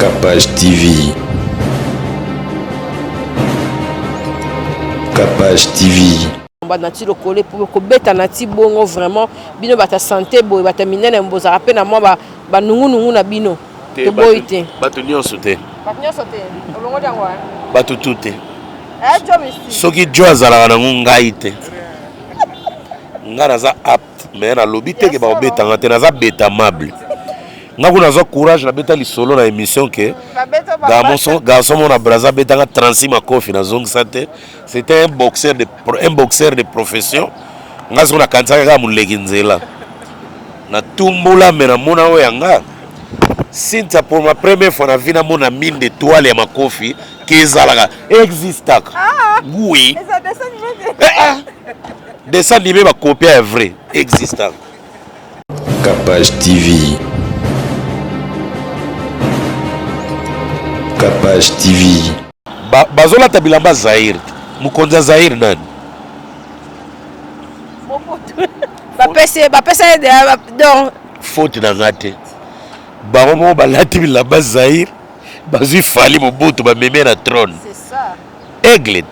Capage TV. Capage TV. Nati le coller pour que beta nati bongo vraiment bino bata santé boy bata minene mboza rapena moi ba nungu na bino te boyite batu nyonso te olongo jangwa batu tute jo misi soki jo azalaka na ngai te nga naza apte mais na lobi te ke ba obetanga te naza betamable nga kuna zo courage na beta lisolo na émission ke garçon mon abraza betanga 36 makofi na zong santé c'était un boxeur de profession nga zo na kantsaka ka muleki nzela na tumbula mena mona oyanga sinta pour ma première fois na vie na mona mine d'étoile ya makofi kezalaka existaka oui descend nimé ba copie est vrai existaka Capage TV. Capage TV. Bazola tabilamba Zaire. Mukonza Zaire nani? ba pese donc faute na ngate. Baromo balati bilamba Zaire. Bazui fali Mobutu ba meme na trône. c'est ça. Aigle.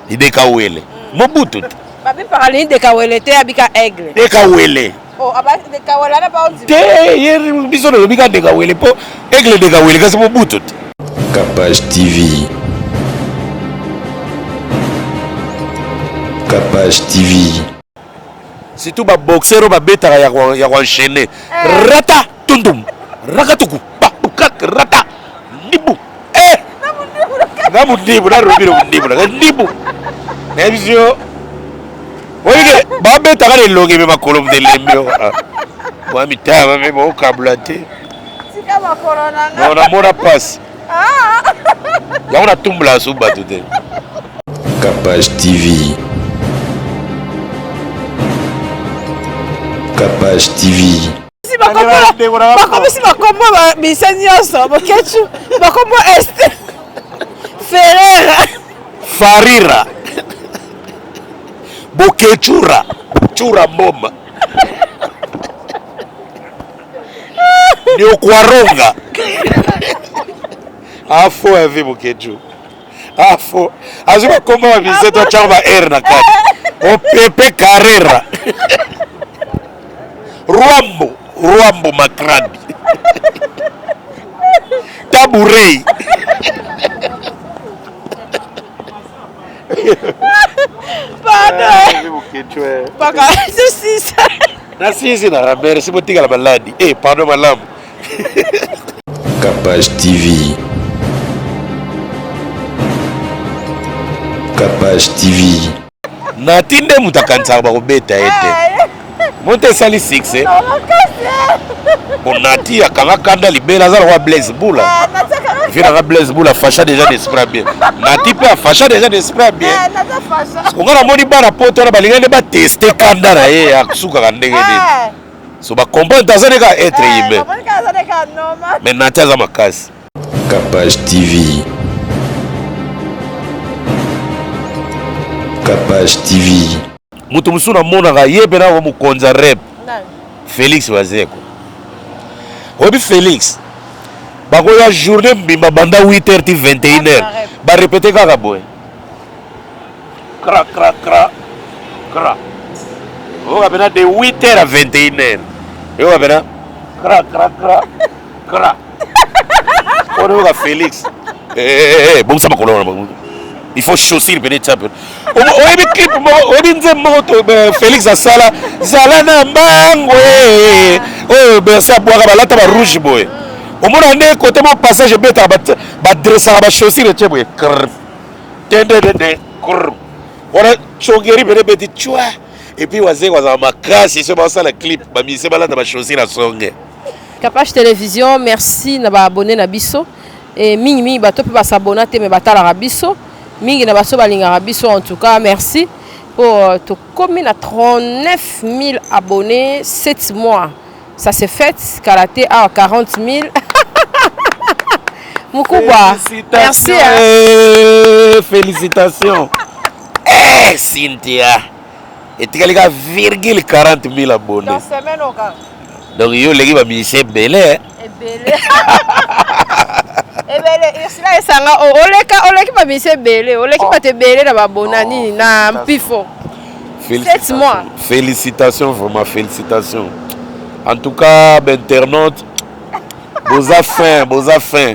Ideka wele. Mobutu. Ba bi parler de kawele te abika aigle. Deka wele. Oh aba de kawela na ba on Te yer biso no bika deka wele po aigle deka wele kasi Mobutu. Capage TV. Capage TV. Surtout ba boxero ba betara ya enchaîner. Rata tundum. Rakatuku. Ba ukak rata. Nibu. Ngamu nibu na robiro nibu na nibu. Nebizio. Oye ba betara le longe me makolom de lembio. Moi mitama me mo kablate. sika ma corona Non na mona passe. Là on a tombé là sous bateau. Capage TV. Capage TV. si ba kombo ba bisenyoso ba kechu ba kombo est Ferreira Farira. Bokechura. Chura mboma. Ni okwaronga. Afo ave Bokechu. Afo. Azuma komba wa biseto chamba erna kati. O Pepe Carrera. Ruambo Makrabi. Taburei. pardon paka c'est ça na sisi na rabere sibotika la baladi pardon malamu. Capage TV. Capage TV. Natinde mutakansa ba kobeta ete monte sali 6 bonati akanga kanda libela za roi Blaise Bula vina ga Blaise Bula facha déjà d'esprit bien nati pe facha déjà d'esprit bien ngana moni bana poto na balingane ba tester kanda na ye aksuka ka ndenge nini so ba comprendre tazane ka être humain mais nati za makasi. Capage TV. Capage TV. Mutu musuna mona ga yebe na wo mukonza rep Félix Wazeko. Obi Félix. Bako ya journée mbimba banda 8h ti 21h. Ba répéter kaka boy. Kra kra kra. Kra. O ga bena de 8h à 21h. Yo ga bena kra kra kra. Kra. Ono ga Félix. Bon ça makolo na. Il faut chausser le pénétre. Oyebi clip mo oyebi nze moto Félix asala zala na mbangwe oyo berse abwaka balata ba rouge boy omona nde côté mo passage beta ba dressa ba chaussure tche boy tende wana chongeri bene beti chwa et puis waze waza makasi so ba sala clip ba mise balata ba chaussure na songe. Capage Télévision merci na ba abonné na biso et mingi bato pe ba s'abonner te me batala biso mingi na baso balinga biso en tout cas merci pour te commune à 39 000 abonnés 7 mois ça s'est fait karaté à 40 000 Moukouba merci félicitations Cynthia et tu as virgule 40 000 abonnés dans semaine au cas donc yo legi ba musicien belé belé oleki ba mise belé, oleki ba te belé na ba bonani na mpifo. 7 mois. Félicitations, vraiment, félicitations. En tout cas, internaute, vous avez faim.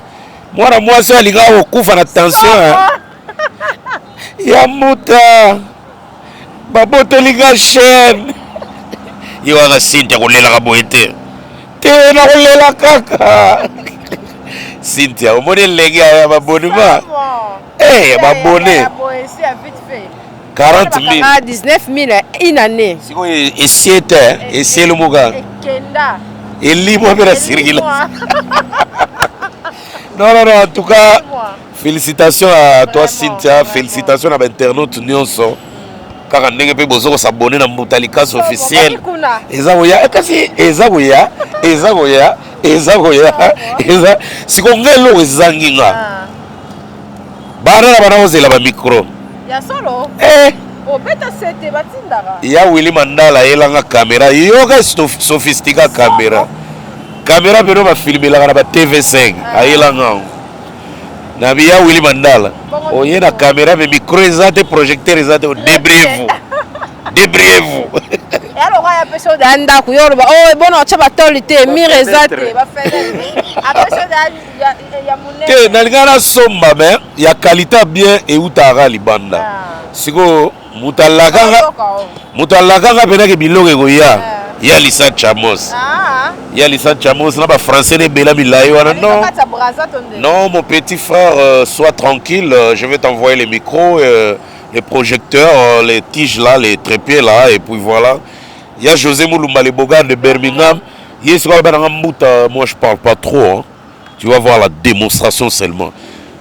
Moi, je suis allé au coup de attention. Yamuta, babote liga chaîne. Il y a un signe qui est là, tu es là, kaka. Cynthia, au moins, les gars, il y a un abonnement. Eh, il y a un abonné. 40 000. 19 000 une année. Et c'est le Mouga. Et libre de la Syrie. Non, en tout cas, félicitations à toi, Cynthia. Félicitations à l'internaute Nyonso. Car on n'est pas besoin de s'abonner dans Moutalikas officiel. Ezagoya. Si on est là, Zanginga. Bana ozela ba micro. Ya solo. Beta sete batindara. Ya Willy Mandala elanga caméra. Yoga sophistiqué caméra. Caméra beno ba filmer la ba TV5. Aelanga. Na biya Willy Mandala. Oye na caméra mais micro ezate projecteur ezate débriez-vous. Alors ya peso danda ku yoro ba bona chaba tolite mire ezate ba fenêtre. Apeso ya munene. Te nalingana somba mais ya qualité bien et utara libanda. Siko mutalakanga pena ke biloko goya. Ya Lisa Chamos. Ya Lisa Chamos na ba français ne bela milai wana non. Non mon petit frère sois tranquille, je vais t'envoyer les micros les projecteurs, les tiges là, les trépieds là et puis voilà. Il y a José Moulumba le Bogan de Birmingham. Moi je parle pas trop hein. Tu vas voir la démonstration seulement.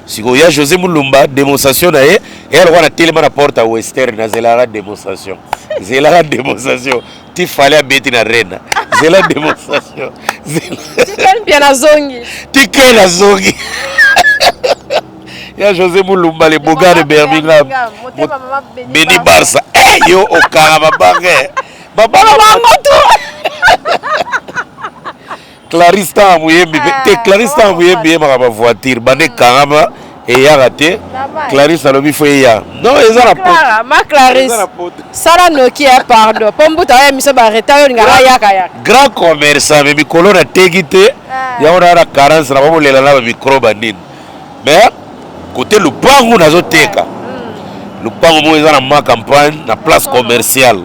Si il y a José Moulumba démonstration et elle va tellement la porte à Western na zela démonstration. Zela démonstration. Tu fallait bêter na reine. Zela démonstration. Tiken bien na zongi. Tiken na zongi. Il y a José Moulumba le Bogan de Birmingham. Beni Barça. Eh yo au Karababangé. Baba Clarisse ta muyembi te Clarisse ta muyembi ma voiture bande karama et ya raté Clarisse alobi fo ya non eza na pot ma Clarisse sala Nokia pardon pombuta ya miso ba reta yo ngara yaka grand commerçant mais mikolo na tegite ya ona na carence na bamolela na micro bandine mais côté lupangu nazoteka lupangu mo eza na ma campagne na place commerciale.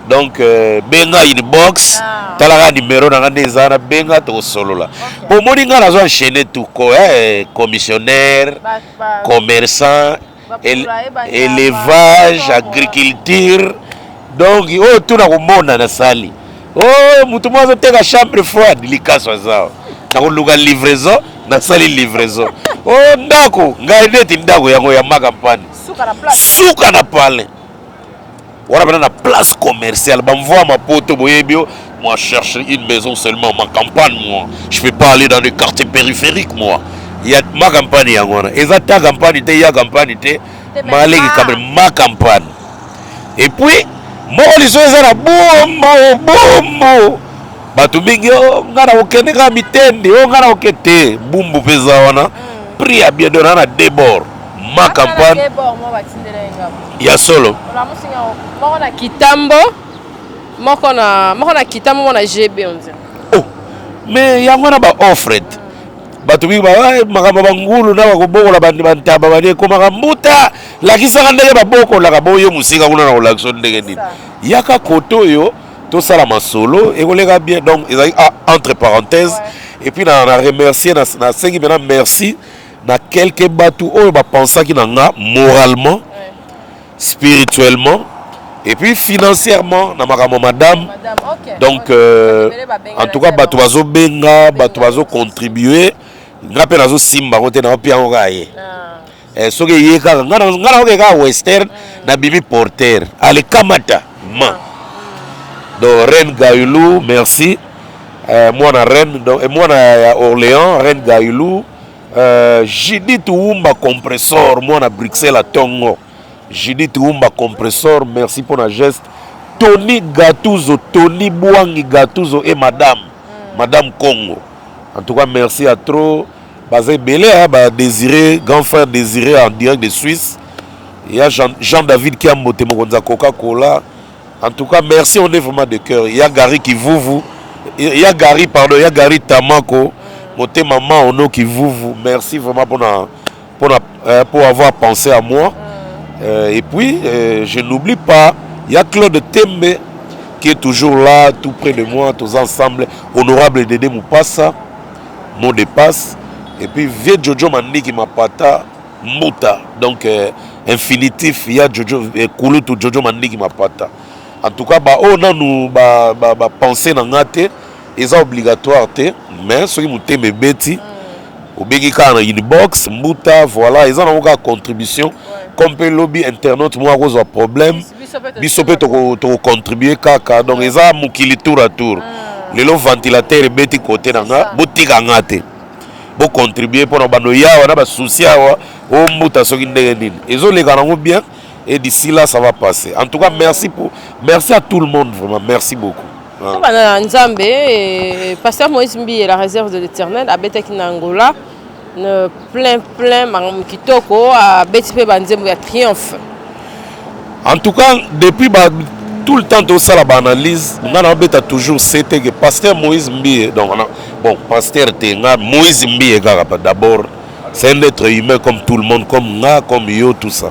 Donc benga inbox talaka numéro na ngandezana benga to solo là pour moninga nazo enchaîner tout quoi commissionnaire commerçant élevage agriculture donc oh tout na komona na sali oh mutu mwazo teka chambre froide likaso zao na koluka livraison na sali livraison oh ndako ngai neti ndako yango ya makampani suka na pale. On a la place commerciale. M'envoie ma pote boyebio. Moi, je cherche une maison seulement. Ma campagne, moi. Je ne peux pas aller dans les quartiers périphériques, moi. Il y a ma campagne. Et ça, ta campagne, il y a campagne. Ma campagne. Et puis, moi, les choses, c'est boum. Batumingi, on a aucun cas mitende. On a aucun thé. Boum, wana. Pris à bien de rana débord. Ma campagne. Il y a solo. Moko na Kitambo. Moko na Kitambo mona GB on dit. Oh. Mais yango na ba offre. Batu bi ba makamba bangulu na bakobokola bantaba bane ko makambuta. La kisanga ndenge baboko la kaboyo musika kuna na olaction ndenge nini. Yaka koto yo to sala masolo et kolega bien donc entre parenthèses et puis na remercier na sengi maintenant merci na quelques batu o ba pensa ki na nga moralement spirituellement et puis financièrement na makamo madame okay. Donc en tout cas batu bazo benga batu bazo contribuer nga pe nazo simba kote na pia ngokaye soki yeka ngana okeka western na bibi porter ale kamata ma donc Reine Gayoulou merci moi na Reine donc moi na Orléans Reine Gayoulou Judith Oumba compresseur moi na Bruxelles à Tongo Judith Oumba compresseur merci pour la geste Tony Gattuso Tony Bouangi Gattuso et madame Congo en tout cas merci à trop Bazé Belé, Désiré, grand frère Désiré en direct de Suisse. Il y a Jean-David qui a monté mon Coca-Cola. En tout cas, merci, on est vraiment de cœur. Il y a Gary qui vous. Il y a Gary Tamako. Monté maman Ono qui vous. Merci vraiment pour avoir pensé à moi. Et puis, je n'oublie pas, il y a Claude Tembe qui est toujours là, tout près de moi, tous ensemble. Honorable Dédé Moupassa, mot de passe. Et puis, vieux Jojo Mandi qui m'a pata, Mouta. Donc, infinitif, il y a Jojo, Kouloutou Jojo Mandi qui m'a pata. En tout cas, on a nous pensé dans ngate, c'est obligatoire, mais ceux qui m'ont me bêti, au Begika en inbox, Mouta, voilà, ils ont une contribution. Comme le lobby internaute, moi, j'ai un problème. Bisopé, tu contribuer, kaka. Donc, ils ont moukili tour à tour. Les ventilateurs, bêti côté d'anga, boutique en ngate. Pour contribuer pour nous ya on a pas souci au Mouta so kindenini. Ils ont les garants bien et d'ici là ça va passer. En tout cas merci à tout le monde vraiment, merci beaucoup. Nzambe pasteur Moïse Mbi la réserve de l'Éternel à Betek Angola plein kitoko à Betipe Banzembo ya triomphe. En tout cas depuis tout le temps de ça la analyse, on a toujours c'était que pasteur Moïse Mbi donc bon pasteur Tenga Moïse Mbi d'abord c'est un être humain comme tout le monde comme nga comme yo tout ça.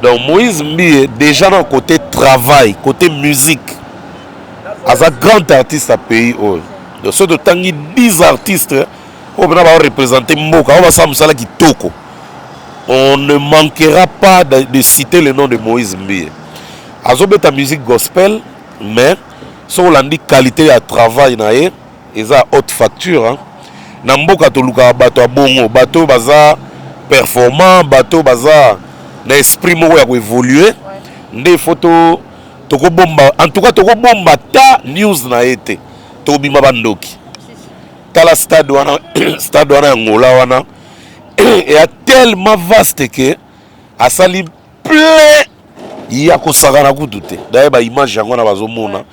Donc Moïse Mbi déjà dans le côté travail, côté musique. As un grand artiste à pays de ceux de tangi 10 artistes on va représenter Moka, on va s'amuser qui toko. On ne manquera pas de citer le nom de Moïse Mbi. Azobé ta musique gospel, mais si on dit qualité à travail nae, ils ont haute facture. Hein. Namboka toluka bato bongo, bato baza performant, bato baza na esprit mo ya évoluer. Ndé photo toko bomba, en tout cas toko bomba ta news na été. To bima bandoki. Tala stade wana ngola wana et a tellement vaste que a sali plein il y a kosagana kutute d'ailleurs ba image yango na bazomona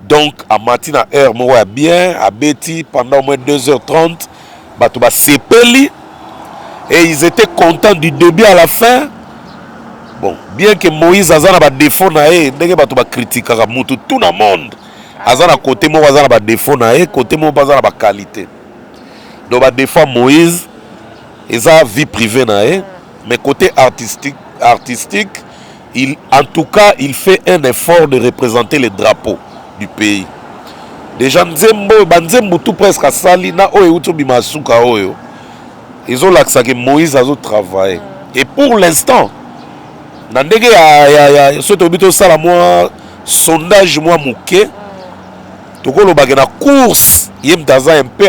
donc à matin à heure mo ya bien à Betty pendant au moins 2h30 bato ba sepeli et ils étaient contents du début à la fin. Bon bien que Moïse azana ba défaut na e ndenge bato ba critiquer mutu tout le monde azana côté mo azana ba défaut na e côté mo bazana ba qualité donc ba défaut Moïse ils ont vie privée na e mais côté artistique en tout cas, il fait un effort de représenter les drapeaux du pays. Déjà, Nzembo tout presque à Salina, ils ont l'accès que Moïse a travaillé. Et pour l'instant, il y a un sondage mouké. La course, il y a un peu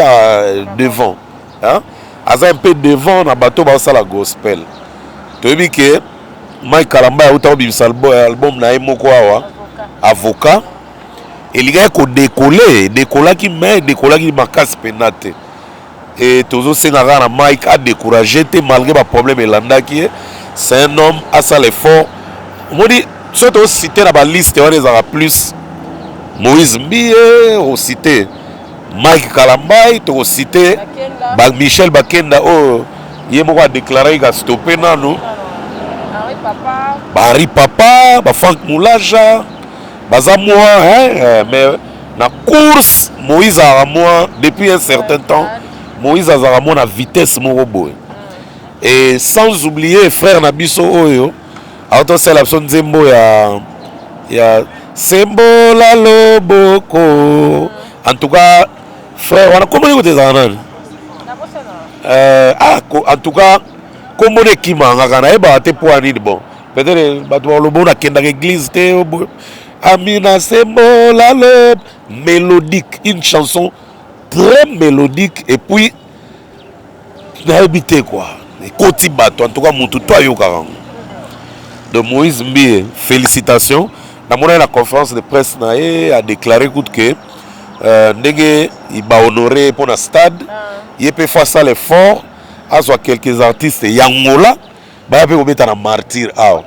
devant. Un peu devant, dans le bateau, la gospel. Tu vois que Mike Kalamba a eu un album na moko awa avocat et il y a décoller qui met décoller qui marquasse penate et toujours Sénara Mike a découragé malgré le problème elanda qui est c'est un homme à ça l'effort moi dit surtout citer la liste on les aura plus Moïse Mbi au cité Mike Kalamba to citer Michel Bakenda oh il moko a déclaré qu'il a stoppé nanu Barry Papa, Franck Moulaja, Bazamoua, mais la course, Moïse a moi depuis un certain temps, Moïse a moi la vitesse morobo. Et sans oublier frère Nabiso Oyo, alors c'est la personne Zembo il y a Sembo la loboko. En tout cas, frère, on a comment écouter ça en tout cas, comme on est qui m'a été pour un bon. Peut-être que le bon a dans l'église. Amina Sembo la lobe. Mélodique. Une chanson très mélodique. Et puis, tu as habité quoi. Côté bateau. En tout cas, mon tout toi, de Moïse Mbi, félicitations. Dans la conférence de presse, a déclaré que il va honorer pour le stade. Il peut faire ça l'effort. À soit quelques artistes yangola ba pe obeta na martyr alors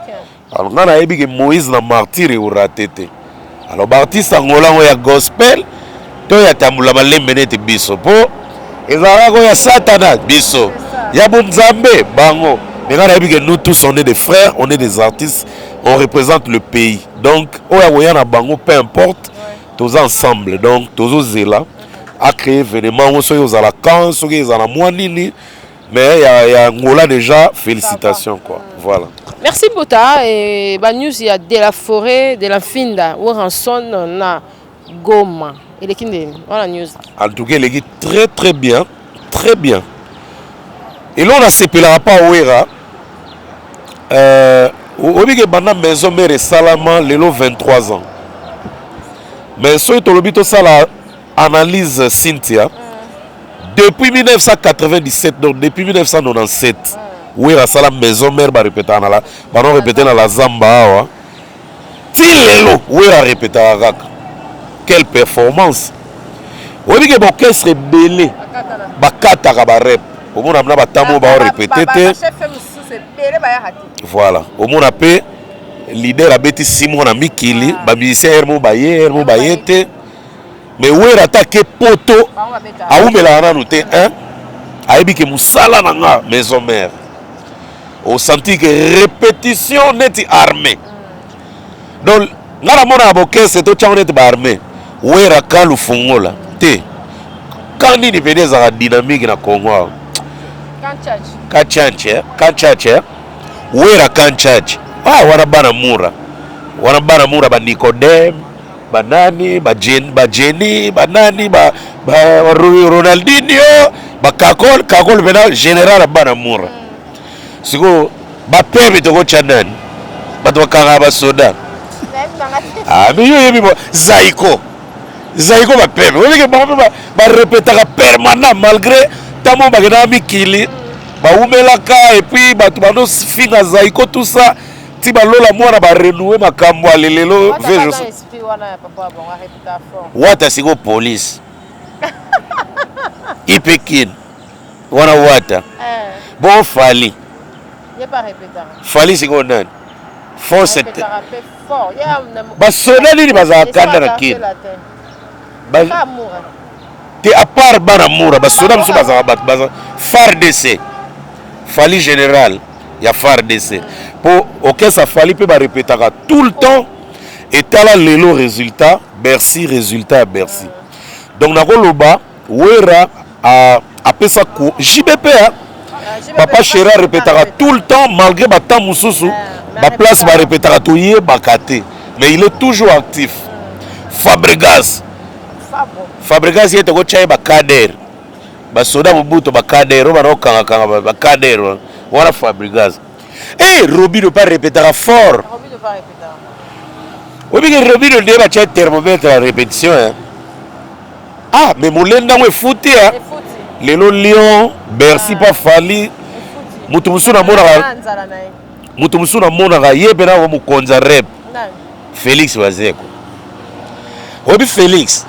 on a dit que Moïse na martyr et raté alors artiste angola ya gospel to ya tambula malembe nete biso po ezalaka ya Satana biso ya Nzambe bango. Mais nous tous on est des frères, on est des artistes, on représente le pays. Donc oya bango peu importe, tous ensemble. Donc tous là à créer événement aux à la camp, aux à la moinini. Mais il y a Ngola déjà, félicitations quoi. Voilà. Merci Bota et news il y a de la forêt de la Finda où ranson na Goma et les kinde voilà news. En tout cas, il est très très bien, très bien. Et là on a s'épelera pas Ouera. Obi bana maison mère Salama lelo 23 ans. Mais so to lobito sala analyse Cynthia. Depuis 1997 donc depuis 1997 Ouera sala maison mère ba répéter na la ba non répéter na la Zamba awa. Ti lelo Ouera répéter à quelle performance. Obi ke orchestre belé bakata ka ba rep. Au monde amna batamo ba répéter. Voilà. Au monde appelé leader a bêti Simon na Mikili, ba musicien hermo bayete. Mais Ouera attaqué poto. A oumela na noté hein. Aibi ke musala nanga maison mère. Au senti que répétition net armée. Donc ngala mona aboke c'est to changé ba armée. Ouera kalu fungola. Te. Quand ni venez à la dynamique na Congo. Kanchache. Ouera kanchache. Ah wana bana mura ba Nicodem, banani, ba Jenny, banani, ba Ronaldinho, ba Kakol vena général bana mura. Siko ba pebe to ko chanan. Ba to kanga ba soda. Ah mais yo yebi Zaiko ba pebe. Obi ke ba répétera permanent malgré tamo ba gena Mikili. Ba umelaka et puis ba tubano finga Zaiko tout ça. Si balola mwana ba renouer makambo alelelo vejo wata siko police ipekin wana wata bon fali siko nani force ba sona nini baza kanda na kin te à part bana mura ba sona musu baza FARDC fali général ya FARDC pour auquel ça fallait peut répéter tout le temps et là le résultat Bercy donc nakoloba Ouera a pesa ko JBP papa Chéra répétera tout le temps malgré ba mususu ba place ba répétera to yé bakate mais il est toujours actif. Fabregas il est ko chai ba kader ba soda bubuto ba kader ba rokanga ba kader voilà Fabregas. Et Roby ne pas répéter fort. Oui, mais Roby ne doit pas être thermomètre à répétition. Hein. Ah, mais Moulenda est foutu. Les Lyon, Bercy pas Fali. Mutumusuna Mona Yebena ou Mukonza Rep. Félix Wazeko. Roby Félix.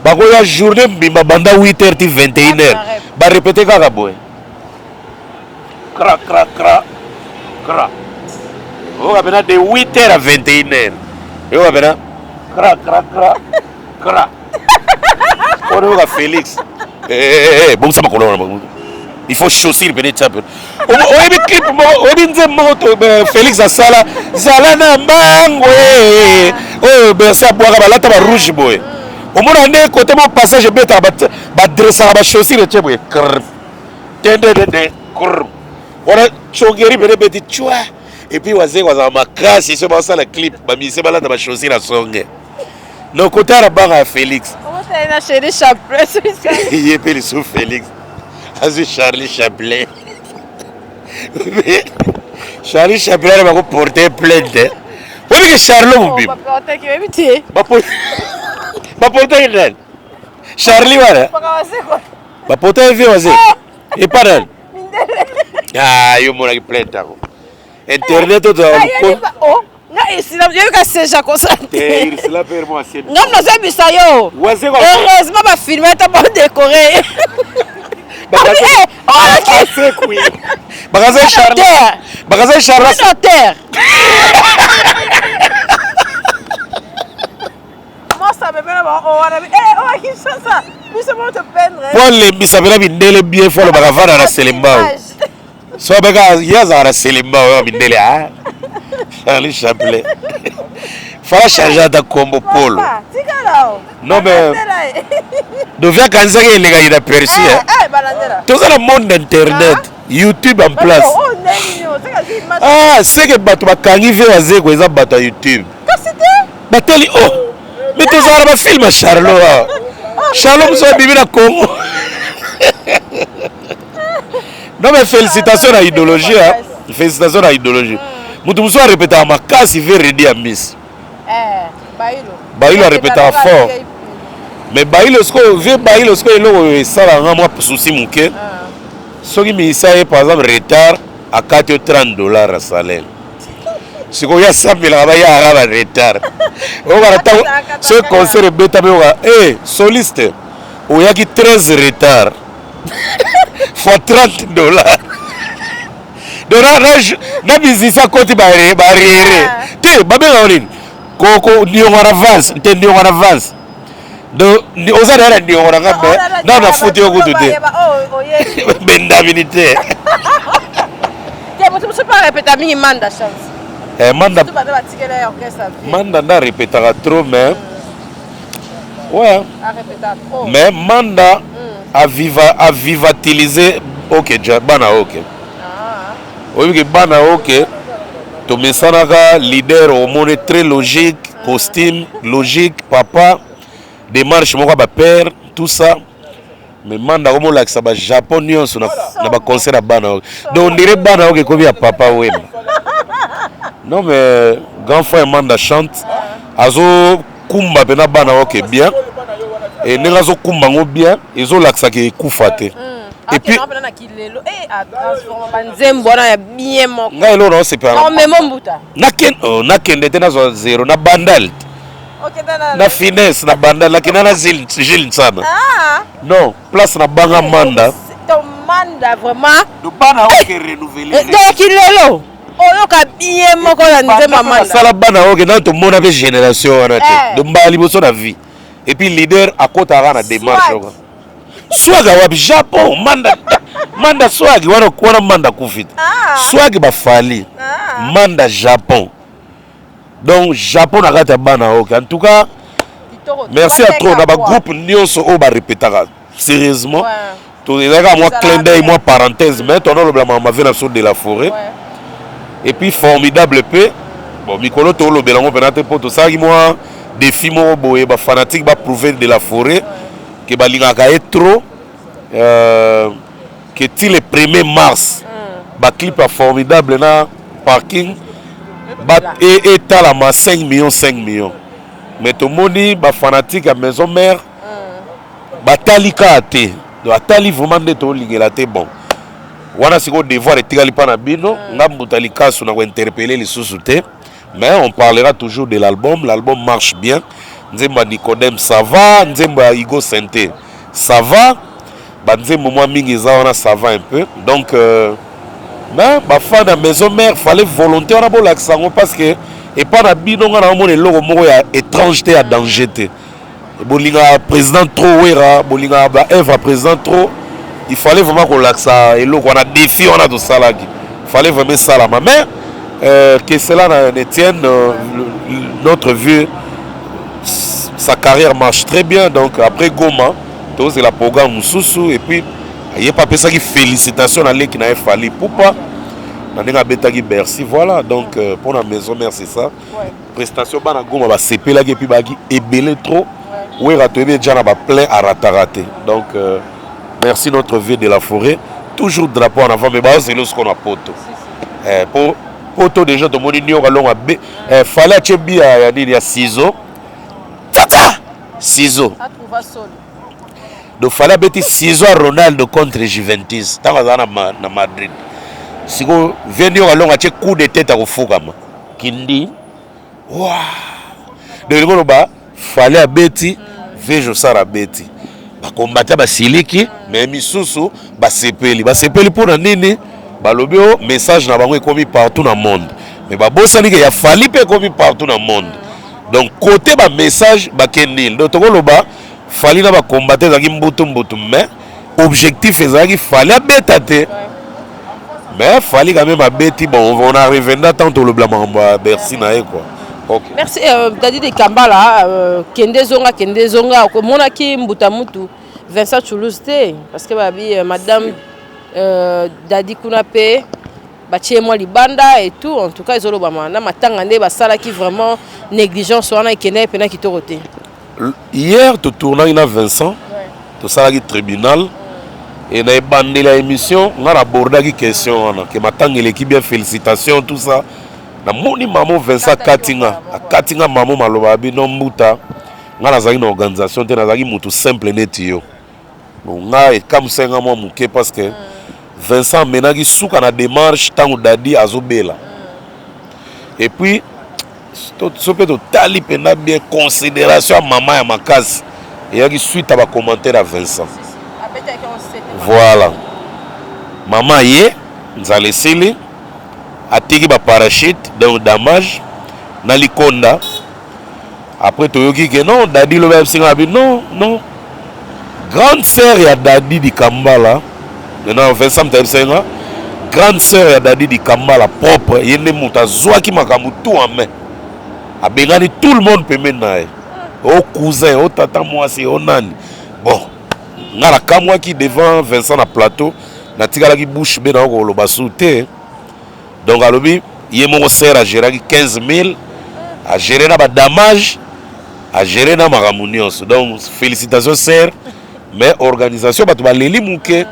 La journée, bimba banda 8h 21h. Ba répéter Kakaboy. Cra. On va de 8h à 21h. Et on va cra. On va Félix. Bon ça il faut chausser le bénéfice. On va clip on Félix à sala zalana mbangwe. Oh ben ça boire la taba rouge boy. Au moins on est côté mon passage bêta ba dresser ba chausser le tcheboy. On a chongeri bébé tchwa et puis wazé waza makasi c'est pas ça le clip ba mise bala da choisir la songe no côté la barre Félix comment ça na chéri Chaplin il est peli sous Félix azu Charlie Chaplin Charlie Chaplin va porter plainte oui que Charlot bim ba porter il Charlie voilà ba porter vie wazé et pas là. Ah, yo mona ki plainte ako. Internet to oh, nga isila yo ka seja ko santé. Il se la per moi assiette. Ngam no se bisa yo. Heureusement ba filmer ta ba décorer. C'est quoi? Bagazé Charles. Notaire. Comment ça me met là? Oh, qui ça? Pour les misabela bindele bien faut le bagavana na selemba. So bega yaza na selemba bindele ah. Charlie Chaplin. Faut changer ta combo polo. Non mais devient kanza ke les gars il a perçu. Tout ça le monde internet, YouTube en place. Ah, c'est que bato bakangi ve waze ko eza bato YouTube. Bateli oh. Mais tout ça ba film Charlot. Charlot so bibi na Congo. Non mais félicitations à idéologie hein. Félicitations à idéologie. Mutu muso a répété à ma casse il veut redire à Miss. Bailo a répété à fort. Mais Bailo ce que veut Bailo ce que il ça va moi souci mon cœur. Ce qui me ça par exemple retard à $30 à salaire. Si vous avez 100 000 euros, il y a un retard. Ce concert est bêta, mais soliste, il y a 13 retards. Faut $30. Donc, na business à côté barrière. Tu babé en Coco, ni on avance, ni on avance. Donc, aux arrêts, ni on avance. Dans la photo, au bout de deux. Bendabilité. Tu ne peux pas répéter à mi manda chance. Manda n'a répété trop, mais ouais. Mais Manda a vivatilisé ok, bana ok. Oui, que bana ok. To mesanaga leader au monde très logique, costume logique, papa, démarche mon père, tout ça. Mais Manda comme là que ça va Japon on a pas concert à bana ok. Donc on dirait bana ok comme ya papa oui. Non mais grand frère Manda chante azo kumba bena bana ok bien et nengazo kumba ngo bien ezo laksa ke kufate et puis ngai lo no c'est pas na kende tena zo zero na bandal na finesse na bandal lakina na Gilles sana non place na banga Manda Manda vraiment do bana ok renouveler donc kilelo oyoka bien moko na nzema Manda sala bana ok na to mona be génération wana te de mbali boso na vie et puis leader à côté na démarche swaga wa Japon Manda swagi wana Manda kufita swagi ba fali Manda Japon donc Japon na kata bana ok en tout cas merci à trop na ba groupe nyonso o ba répétera sérieusement to ezaka moi clin d'œil moi parenthèse mais ton le blâme ma vie na sur de la forêt. Et puis formidable peu bon mikolo to lo belango penate poto ça moi défi mo boye ba fanatique ba prouver de la forêt que ba lingaka trop que til le 1er mars ba clip formidable na parking ba et tala ma 5 millions mais to moni ba fanatique à maison mère ba talika até do atali vraiment de to lingela té bon. Wana siko devoir etikali pa na bino ngambuta likasu na ko interpeller les sous-soutés mais on parlera toujours de l'album marche bien nzemba Nicodème ça va nzemba Igo Santé ça va ba nzembo moi mingi za wana ça va un peu donc mais ba fa na maison mère fallait volonté wana bo laksango parce que et pas na bino ngana mona eloko moko ya étrangeté à danger te bolinga président trop wera bolinga ba Eva président trop. Il fallait vraiment qu'on l'axe et l'eau qu'on a défi on a tout ça là. Il fallait vraiment ça là mais que cela ne tienne notre vieux sa carrière marche très bien donc après Goma tout c'est la programme Moussou et puis il y a pas ça qui félicitations à l'équipe qui n'a fallu pour pas na beta qui Bercy voilà donc pour la maison mère c'est ça prestation bana Goma ba CP là et puis ba qui ébélé trop ouais raté déjà na ba plein à rater donc merci notre vieux de la forêt. Toujours drapeau en avant, mais c'est ce qu'on a poto. Pour poto déjà, tout le monde n'y aura long à B. Fallait acheter bien, il y a ciseaux. Tata! Ciseaux. Donc fallait acheter ciseaux à Ronaldo contre Juventus. Tant qu'on a na Madrid. Si vous venez à long acheter coup de tête à Ofugama. Kindi. Waouh! Donc le bas, fallait acheter Vejo Sara Betty. Bakombata basiliki mais misusu basepeli pour nini balobio message na bango ekomi partout dans le monde mais babosani ke ya fali pe ekomi partout dans le monde donc côté ba message bakendil donc tokoloba fali na ba combattre zaki mbutu mais objectif ezaki fali abeta te mais fali quand même abeti bon on a revenu tant le blanc merci na quoi. Okay. Merci Dadi de Kambala kende zonga komonaki mbuta mutu Vincent Toulouse te parce que babi madame Dadi kuna pe batie moi libanda et tout en tout cas ezolo ba na matanga nde basala qui vraiment négligence wana ikende pena kitoko te. Hier tu tournais na Vincent to sala ki tribunal et na bandé la émission on a abordé qui question wana que matanga l'équipe bien félicitations tout ça na moni maman Vincent Katinga maman maloba bi no mbuta ngana zaki na organisation te na zaki mutu simple net yo bon nga et comme ça nga moi muke parce que Vincent menaki souka na démarche tango Dadi azobela et puis so peut tali pena bien considération à maman ya makasi et yaki suite à ba commentaire à Vincent voilà maman ye nzale sili atiki ba parachute donc damage na likonda après toyoki que non Dadi lo ba singa bi non grande sœur ya Dadi di Kambala maintenant Vincent Mtabisenga grande sœur ya Dadi di Kambala propre yende muta zwaki makambu tout en main abengani tout le monde peut mener au cousin au tata mwasi au nani bon ngala kamwa qui devant Vincent na plateau na tikala ki bouche be na ko lo basouté donc alobi yemo sœur a géré 15 000 a géré na ba damage a géré na maramunios donc félicitations sœur mais organisation batu ba leli muke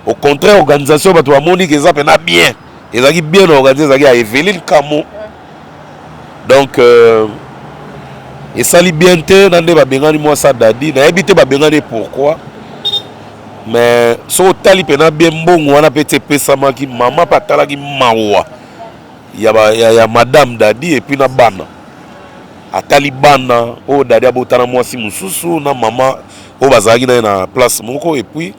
au contraire organisation batu ba moni que ça pena bien ezaki bien organisé ezaki a Evelyne Kamo donc et ça li bien te nande ba bengani moi ça Dadi na ebité ba bengani pourquoi mais so tali pena bien mbongo wana pete pesa maki maman patala ki mawa ya madame Dadi et puis na bana atali bana o Dadi abotana mwasi mususu na mama o bazaki na place moko et puis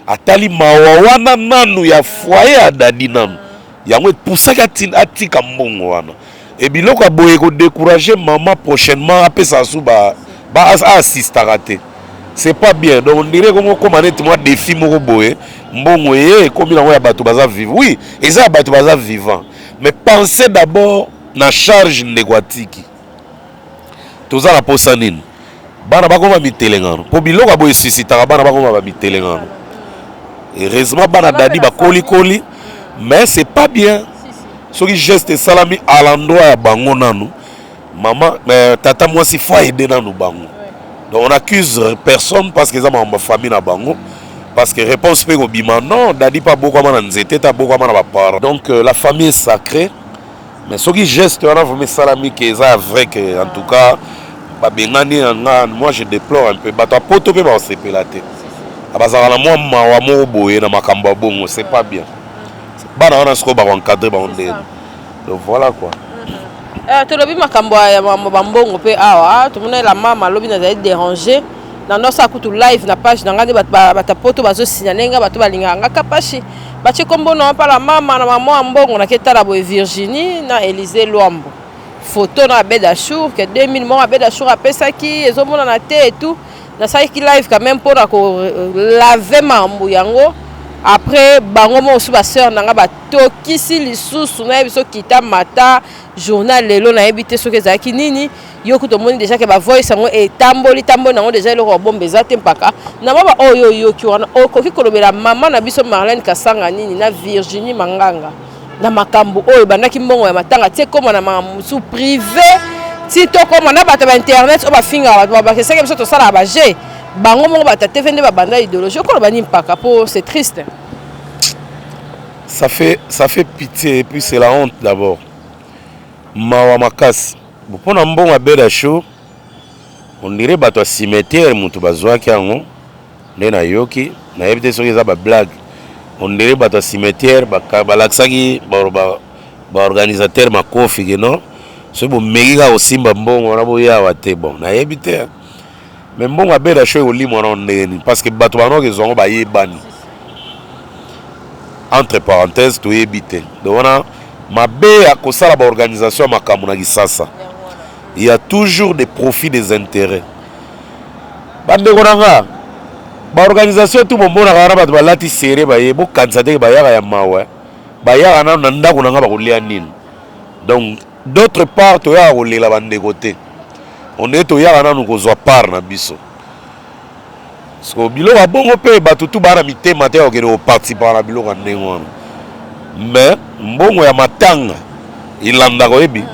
atali mawa wana nanu ya foyer ya Dadi nanu yango poussaka atika mbongo wana et biloko aboye ko décourager maman prochainement apesa sou ba assista raté c'est pas bien donc on dirait comme honnêtement défi moko boye mbongo ye comme na ya bato baza vivre oui et ça bato baza vivant mais pensez d'abord na charge négative toza la posa nini bana bakoma mitelengano po biloko aboye suscitaka bana bakoma ba mitelengano heureusement bana Dadi ba koli mais c'est pas bien ce qui geste salami à l'endroit ya bango nanu maman tata moi si faut aider nanu bango donc on accuse personne parce que ça ma famille na bango parce que réponse pe ko bima non Dadi pas beaucoup na nzete ta beaucoup na ba parents donc la famille est sacrée mais ce qui geste on a vraiment salami que ça vrai que en tout cas ba bengani moi je déplore un peu bato poto pe ba sepelate abazala moi ma wa mo boye na makamba bongo c'est pas bien bana wana siko ba encadrer ba onde donc voilà quoi to lobi makambo ya bambongo pe awa to mona la mama lobi na za déranger na nosa kutu live na page na ngandi bata poto bazo signaler nga bato balinga nga kapashi bache kombo na pa la mama na maman mbongo na ketala bo Virginie na Élysée Luambo photo na Bedachour que 2000 mois Bedachour a pesaki ezomona na te et tout na ça qui live quand même pour ko laver mambo yango après bango mo su ba sœur nanga ba tokisi lisusu na biso kita mata journal lelo na ebité soke zaki nini yoku to moni déjà que ba voice ngo e tamboli nango déjà le bombe za tempaka na baba oyo yoki wana okoki kolobela mama na biso Marlène Kasanga nini na Virginie Manganga na makambo oyo bandaki mbongo ya matanga tie koma na mamusu privé ti to koma na bato ba internet o ba finga ba que c'est que biso to sala ba G bango mo ba tete vende ba banda idéologie ko ba ni mpaka po c'est triste. Ça fait pitié et puis c'est la honte d'abord. Mawa makas. Pour un bon abeda show, on dirait bato cimetière mutu bazwaki yango ndena yoki na yebite soki za ba blague. On dirait bato cimetière ba laksaki ba organisateur makofi que non. Ce bon mega osimba mbongo na boya wate bon na yebite. Mais bon abeda show oli mona ndeni parce que bato bano ke zongo ba yebani. Entre parenthèses to yebite. Donc on a mabe à kosala ba organisation makamuna gisasa. Il y a toujours des profits, des intérêts. bande konanga ba organisation tout momona kana bato balati serré baye bo kanisa te bayaka ya mawa bayaka na ndako nanga ba kolia nini. Donc d'autre part to ya kolela bande côté on est to ya na nous kozwa part na biso parce que bilo ba bongo pe bato tout bana mitema te okere o participer na bilo ka ndengo mais mbongo ya matanga ilandaka oyebi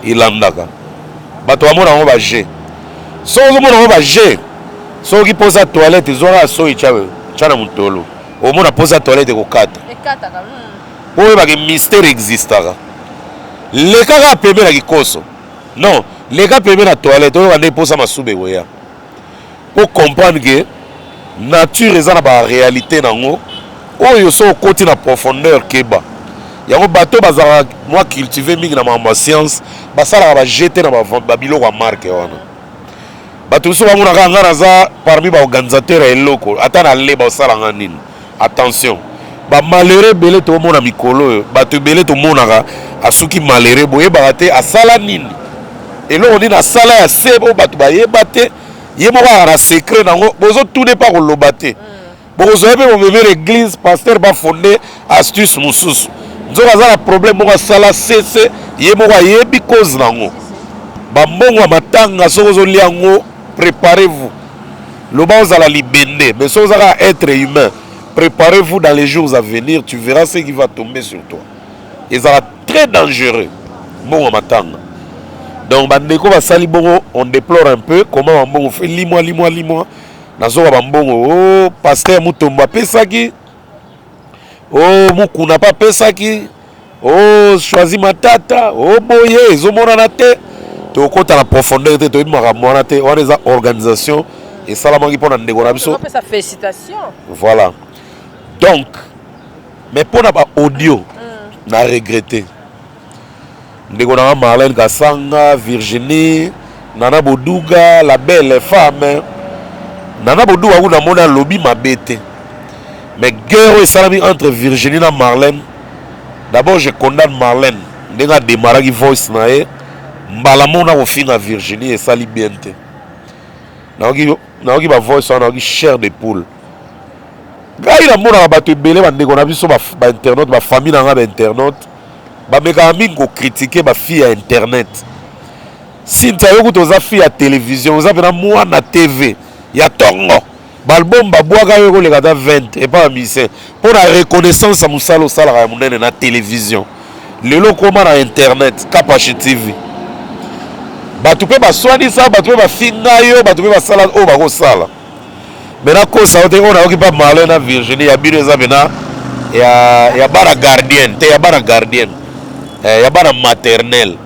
ilandaka bato bamona ngo ba G so ozomona ngo ba G soki posa toilette ezwaka soi tshana mutolo omona posa toilette ekokata oyebaka mystère existaka lekaka pembe na kikoso non leka pembe na toilette oyoka nde posa masube ekoya po comprendre ke nature eza na baréalité nango oyo so okoti na profondeur keba yango bato bazalaka mwa cultive mingi na makambo ya science basalaka bajete na babiloko ya marke wana bato biso bamonaka nga naza parmi baorganisateur ya eloko ata na le baosalanga nini attention bamalheureux ebele tomona mikolo oyo bato ebele tomonaka asuki malheureux boyebaka te asala nini eloko nini asala ya se oyo bato bayeba te ye moko aka na secret nango bozotune mpa koloba te bokozwa mpe bomemere église paster bafonde astuce mosusu nzoka aza na problème moko asala sese ye moko ayebi cause nango bambongo ya matanga soki ozolia yango préparez-vous loba ozala libende mais soki ozaka être humain préparez-vous dans les jours à venir tu verras ce qui va tomber sur toi ezala très dangereux mbongo ya matanga donc bandeko basali bongo on déplore un peu comment bambongo fait limwa nazoka bambongo oh pasteur Mutombo apesaki oh mukuna pa pesaki oh choisi matata oh boye ezomonana te tokota na profondeur te toyebi makambo wana te wana eza organisation esalamaki mpo na ndeko na biso voilà donc mais mpo na baaudio na regrette ndeko nanga Marlène Kasanga Virginie Nana Boduga la belle femme Nana Boduga kuna mona lobby mabe te mais guerre esalami entre Virginie na Marlène d'abord je condamne Marlène ndenga demaraki voice na ye mbala mona kofinga Virginie esali bien te naoki ba voice wana naoki chair de poule ngai namonaka bato ebele bandeko na biso bainternaute bafamille nanga bainternaute bamekaka mingi kokritike bafille ya internet sinta yo kuta oza fille ya télévision oza mpena mwana tv ya tongo balbom babwaka yo koleka ata 20 epa bamisien mpo na reconnaissance ya mosala osalaka ya monene na télévision lelo koma na internet Kapashi TV bato mpe baswanisa bato mpe bafinga yo bato mpe basala oyo bakosala mena kosa yo te oyo nayoki mpa Marlène na Virginie ya bino eza mpena ya bana gardienne te ya bana gardienne ya bana maternelle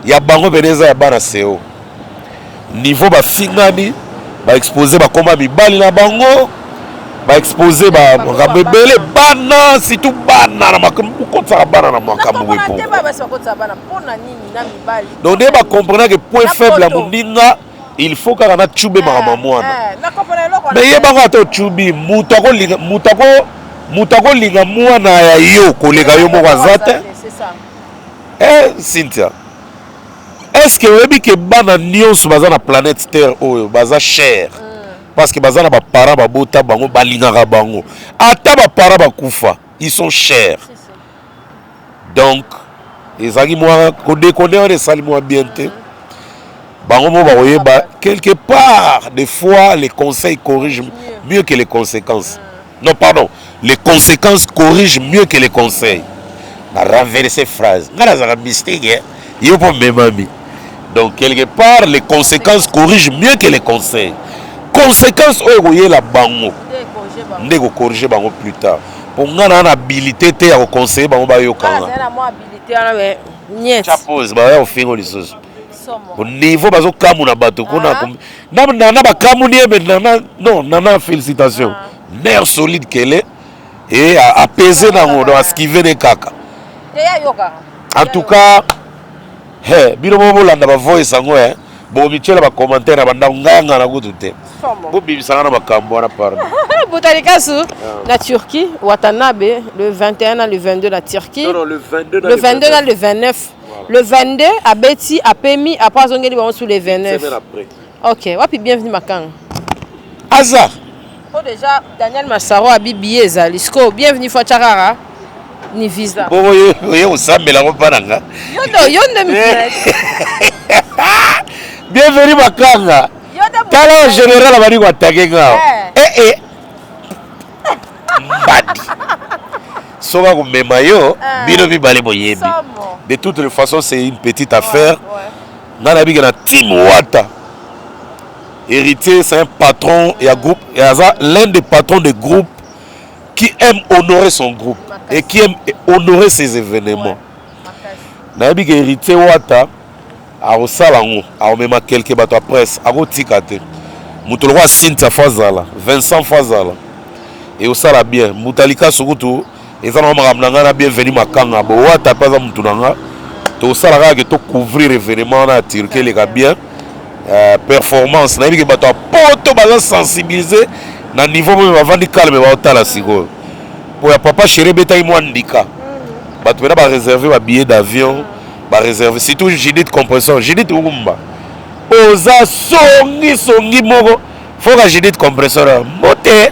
ya bango mpena eza ya bana seo niveau bafingani baexpose bakoma mibali na bango baexpose makambo ebele bana surtout bana na makambo okotaka bana na makambo epo donc nde bakomprena ke point faible ya moninga il faut kaka na tshube makambo mwana mais ye bango ata otshubi mutu akolinga mwana ya yo koleka yo moko aza te Cynthia est-ce que oyebi ke bana nyonso baza na planète terre oyo baza cher parce que baza na baparent babota bango balingaka bango ata baparent bakufa ils sont chers donc ezalaki mwa kodekone wana esali mwa bien te bango mo bakoyeba quelque part des fois les conseils corrigent mieux que les conséquences non pardon les conséquences corrigent mieux que les conseils na renverser phrase nga nazalaka mystique yo mpo memami donc quelque part les conséquences corrigent mieux que les conseils conséquences oyo koyela bango nde kokorrige bango plus tard mpo nga na na habilité te ya koconseille bango bayokanga chapose baya kofingo lisusu niveau bazokamu na bato kuna na bakamuni ye mais nana félicitation nerf solide kele et apaiser nango donc askive ne kaka en tout cas bino mo bolanda ba voice yango bomichela bacommentaire na bandako nganga na kutu te bobibisanga na makambo wana pardon Botalikasu na Turquie Watanabe le 21 na le 22 na Turquie non le 22 le 22 na le 29 voilà. Le 22 à Betty à Pemi après zongeli ba sous le 29 semaine après OK wapi bienvenue makanga hasard. Oh déjà Daniel Massaro a bibillet Zalisco. Bienvenue Fachara. Ni visa. Bon yo osambela ko pananga. Yo ndemi. Bienvenue Makanga. Tala général abali ko attaquer nga. Badi. Soba ko mema yo bino bibale boyebi. De toutes les façons c'est une petite affaire. Nana bi na Team Wata. Héritier, c'est un patron et un groupe, et l'un des patrons de groupe qui aime honorer son groupe et qui aime honorer ses événements. Nabi que héritier Wata a osalango, a même quelques bateaux presse, a rotikate. Mutolwa Sinta Fazala, Vincent Fazala. Et osala bien, Mutalika Sukutu, et ça n'a pas bienvenu Makanga, bo Wata pas mutunanga. To osala que to couvrir événement na Turquie les gars bien. Performance na yiki bato poto baza sensibiliser na niveau même avant de calme ba otala siko pour ya papa chéri beta i mwandika bato bena ba réserver ba billet d'avion ba réserver surtout Judith compression Judith Ugumba oza songi moko faut que Judith compression moté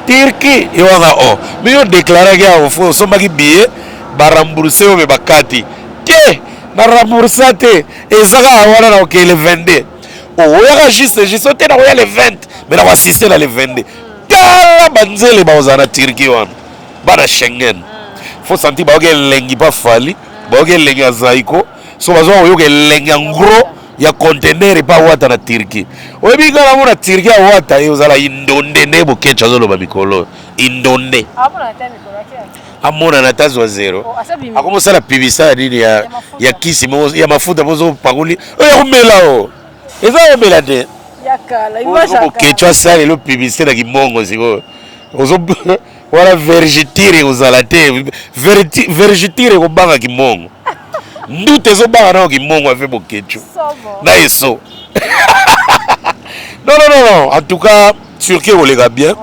Turquie et on a oh mais on déclarer que faut sombaki billet ba rembourser o me bakati ke na rembourser te ezaka wana na ok le 22 oya juste te na oya le 20 mais na assister na le 22 tala banzele ba ozana Turquie wana bana Schengen faut sentir ba ok lengi pas fali ba ok lengi azaiko so bazo oyo ke lengi en gros ya conteneur pa wata na Turquie oyebi ngala mona Turquie wata ezala indonde ne bokecha zolo ba mikolo indonde amona na tazo zero akomo sala pibisa nini ya kisi ya mafuta bozo panguli oya kumela o eza omela de yakala image bokecha sala le pibisa na kimongo siko ozo wala vergitire ozala te vergitire ko banga kimongo ndute zo banga na kimongo ave bokecha na eso non en tout cas Turquie on les gars bien.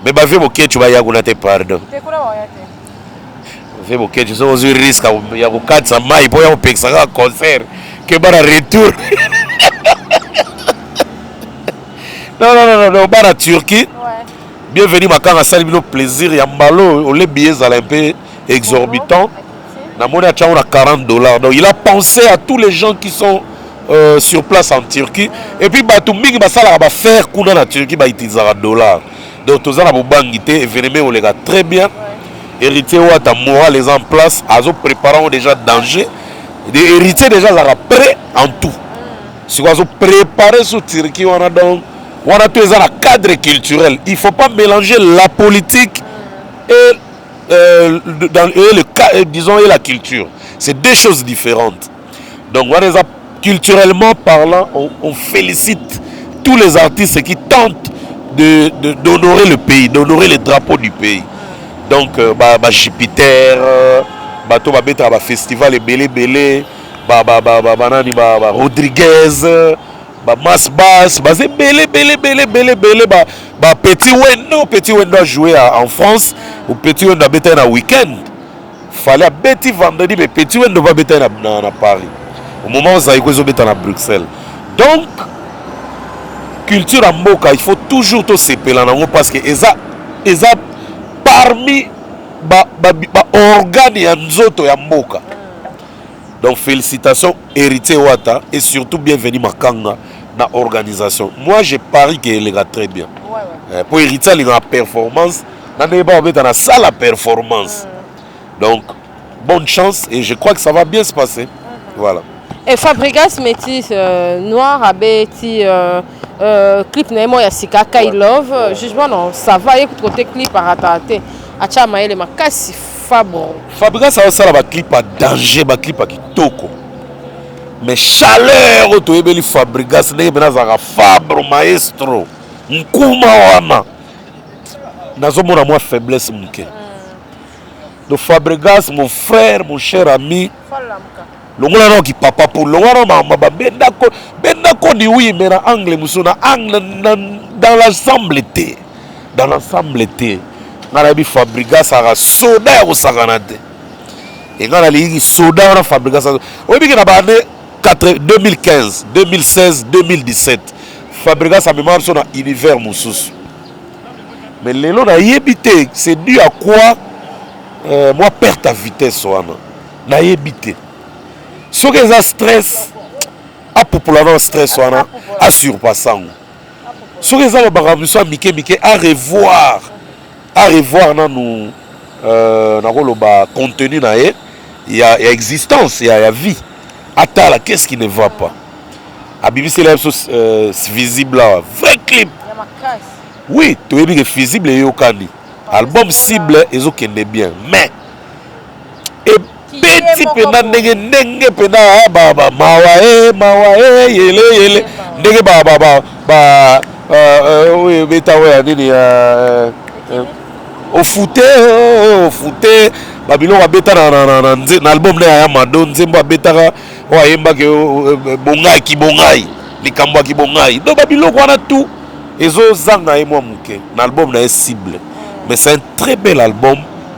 Mais bah fait boké tu vas y avoir tes pardon. Fait boké tu sais aux risques il y a beaucoup de samai pour y avoir pexer un concert que bara retour. Non bara Turquie. Bienvenue Makanga ça le plaisir ya mbalo les billets à un peu exorbitants. Na monnaie tu as $40. Donc il a pensé à tous les gens qui sont sur place en Turquie et puis bah tout mingi bah ça là va faire kuna na Turquie bah utiliser $. Donc tous les bangité événement on les gars très bien héritier Wata moral les en place azo préparant déjà danger des héritiers déjà là prêt en tout si vous avez préparé sur Turquie on a donc on a tous les cadre culturel il faut pas mélanger la politique et disons et la culture c'est deux choses différentes donc on les a culturellement parlant on félicite tous les artistes qui tentent d'honorer le pays, d'honorer les drapeaux du pays. Donc, Jupiter, bato betra festival belé, Rodriguez, Mas Bass, c'est belé, Petit Wendo a joué en France, ou Petit Wendo a bété un week-end. Fallait bété vendredi, mais Petit Wendo va bété à Paris. Au moment où ça a été à Bruxelles. Donc, culture en Mboka, il faut toujours tout séparer parce que eza parmi organes ya nzoto ya Mboka. Donc félicitations héritier Wata et surtout bienvenue Makanga dans l'organisation. Moi je parie qu'il est très bien. Pour héritier il a performance, dans la salle à performance. Donc bonne chance et je crois que ça va bien se passer. Voilà. Et Fabregas Métis Noir a béti clip Nemo Yassika Kai Love jugement non ça va écoute côté clip à rater à Chamaele Makasi Fabro Fabregas a aussi la clip à danger ba clip à kitoko mais chaleur auto ebeli Fabregas ne bena za Fabro maestro nkuma wana nazo mona moi faiblesse mke de Fabregas mon frère mon cher ami Longona no ki papa pour longona mama benda ko ni oui mais na angle musuna angle dans l'ensemble té ngarabi Fabregas a soda au saganate et ngala li soda na Fabregas obi ki na bande 2015 2016 2017 Fabregas a mémoire sur un univers moussous. Mais les lots naïebité, c'est dû à quoi moi perte à vitesse wana. Naïebité. Ce que ça stress, à populaire stress wana, à surpassant. Ce que ça va soit Mickey à revoir dans nous le contenu naïe, il y a existence, il y a vie. Attends là, qu'est-ce qui ne va pas? À BBC là, visible là, vrai clip. Oui, tu es bien visible et yokani. Album cible et zo kende bien, mais et petit pena nenge pena mawa yele nenge oui beta ouais nini au fouté babilo wa beta na album na ya Mado nzembo beta wa yemba ke bongai likambo ki bongai donc babilo wana tout ezo zanga et moi muke na album na cible. Mais c'est un très bel album,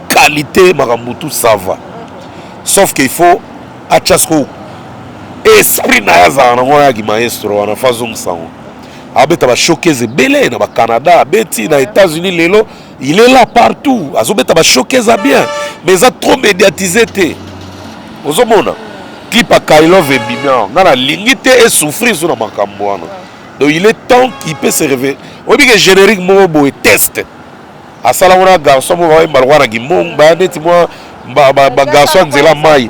qualité, Marambutu, ça va. Sauf qu'il faut, à Tchasko, esprit Nayaza, on a un maestro, on a fait un sang. Abet a choqué les belés, au Canada, Betty, aux États-Unis, il est là partout. Azobet a choqué ça bien, mais il a trop médiatisé. Ozomona, clip à Kailov et Bimian, on a la lignité et souffrir sur la Makamboana. Donc il est temps qu'il peut se réveiller. On dit que générique Mobo est test. À Salamona garçon mo va malwana gimong ba neti moi ba garçon nzela mai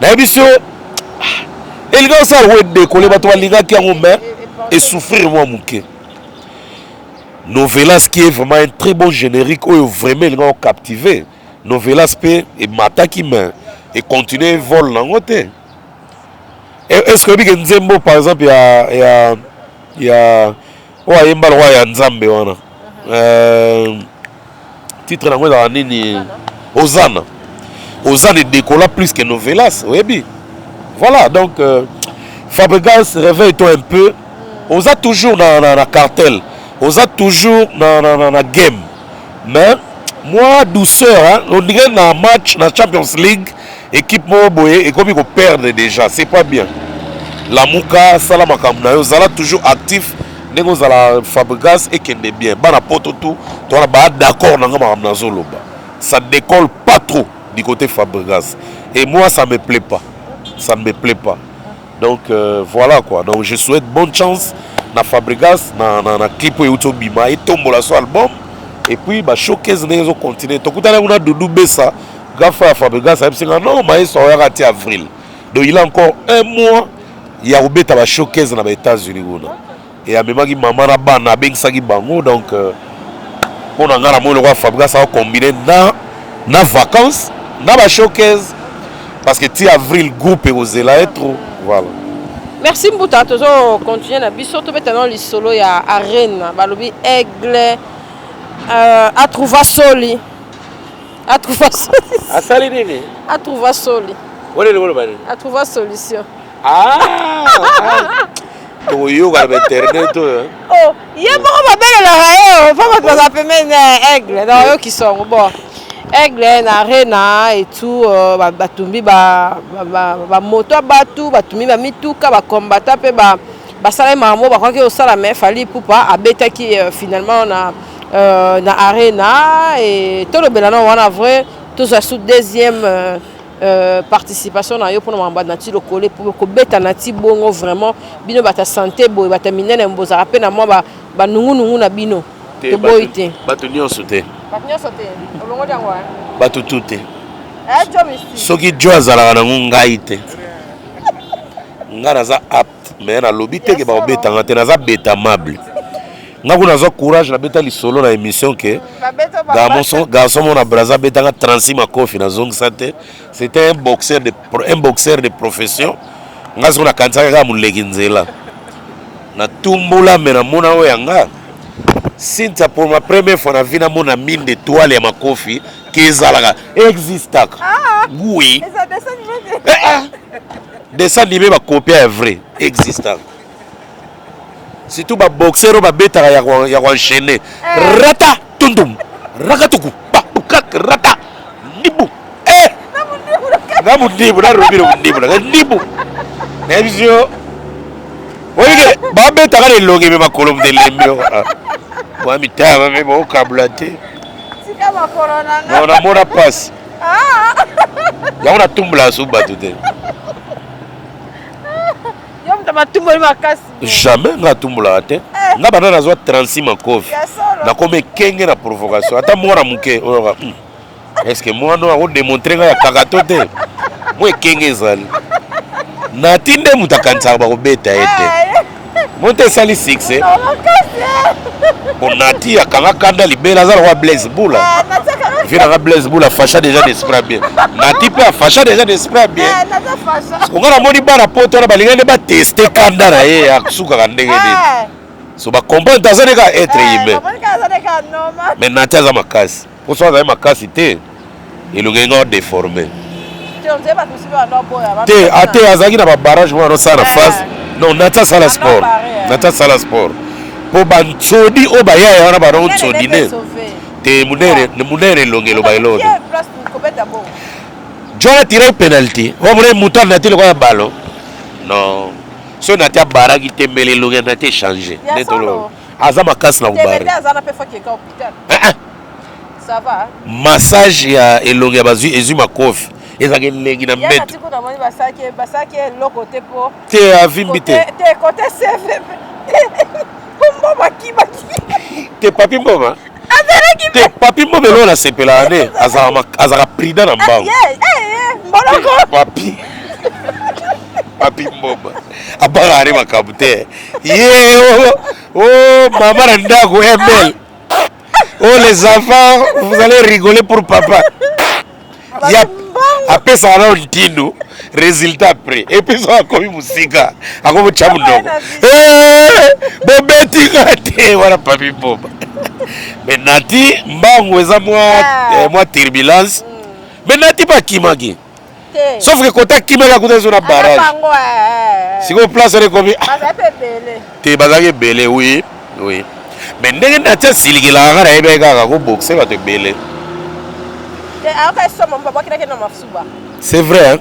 na biso el gars ça ouais décoller ba to linga ki ngombe et souffrir moi muke Novelas qui est vraiment un très bon générique où vraiment ils ont captivé Novelas peut et mataki main et continuer vol na ngote est-ce que bi Nzembo par exemple il y a ouais mbalo ya Nzambe wana titre dans la nini Ozana décolla plus que Novelas oui. Voilà donc Fabregas réveille-toi un peu Oza toujours dans la cartel Oza toujours dans la game mais moi douceur hein, on dirait dans match dans Champions League équipe Moboye et comme il perdre déjà c'est pas bien la Mouka Salama Kamna Ozala toujours actif Négozala Fabregas et qui est bien. Bana poto tout, tu as d'accord ça décolle pas trop du côté Fabregas. Et moi ça me plaît pas. Ça me plaît pas. Donc voilà quoi. Donc je souhaite bonne chance na Fabregas na clip YouTube Bima et tombola sur album et puis ba showcase nezo continuer. To kutana una Doudou Bessa, gafa Fabregas a dit non, mais ça va rater avril. Donc il a encore un mois il y a obeta ba showcase na les États-Unis. Et à même maman na bana bengisaki bango donc on a ngara mo le roi Fabregas ça combiner na vacances na ba showcase parce que ti avril groupe et ozela trop voilà. Merci Mbouta tozo continuer na biso to betana li solo ya arena balobi aigle a trouva soli asali nini a trouva soli wole le bani a trouva solution Toyo ga internet oh il y a beaucoup de la faut pas ça peut aigle dans eux qui sont bon aigle na arena et tout batumbi ba moto batu batumbi ba mituka ba combattant pe ba sala mamo ba croire que au sala mais fallait poupa abeta qui finalement na arena et tout le belano wana vrai tout ça sous deuxième participation na yo pour na nati le coller pour ko beta nati bongo vraiment bino bata santé boy bata minene mboza rappel na moi ba nungu na bino te boité batu nyonso te olongo diango batu tuté jo mystique soki jo azala na ngai te ngara za apt mais na lobby te ke ba beta ngate na za beta amable ngakuna zo courage na beta li solo na émission que garçon mon abraza beta 36 makofi na zong santé c'était un boxeur de profession ngazo na kanza ka muleki nzela na tumbula mena mona oyanga sinta pour ma première fois na vie na mona mine de toile ya makofi kezalaka existaka oui dessin animé ba copier est vrai existaka surtout ba boxeur ba beta ya enchaîner rata tundum rakatuku ba ukak rata nibu ngamu nibu na robiro nibu na nibu nebizio oye babeta kale longi me makolo mdelembe moi mitama me mo kablate tika makolo nanga non amona passe yango natumbula suba te yo mtama tumboli makasi jamais nga tumbula te nga bana nazwa 36 makofi nakome kenge na provocation ata mwana muke oyoka est-ce que moi no ako démontrer nga ya kakato te moi kenge ezali natinde mutakanisa bakobeta ete monte esali 6 bon nati akanga kanda libela azala kwa Blaise Bula vinanga Blaise Bula facha déjà d'esprit bien nati pe facha déjà d'esprit bien konga namoni bana poto na balingane bateste kanda na ye aksuka ndenge nini so bakomprendre azali ka être humain mais nati aza makasi poso azali makasi te elongi nga déformé te ate azalaki na babarrage mwana osala na face non nati asala sport nati asala sport mpo bantsodi oyo bayaya wana bana otsodi ne te munene elongi eloba eloko jona tire penalty omona moto anati lokola balo non so nati abaraki te mbele elongi nati échange netolo aza makasi na kobare massage ya elongi ya bazwi ezwi makofi ezalaki elengi na mbete te avimbi te te papi mboma te papi mboma eloo nasepelaka ne azalaka prida na mbango papi mboma abakaka ne makambo te ye mama na ndako ml les enfants vous allez rigoler pour papa apesaka nao ntindo résultat après epesaka akomi musika akomi tya munoko bobetinga te wana papi mboma mais nati mbangu eza mwa turbulence mais nati bakimaki sauf que kota kimaki akuta ezo na barrage sikoyo place wana ekomi te bazalaki ebele oui mais ndenge nati asilikelaka kaka nayebaki kaka kobokse bato ebele c'est vrai hein?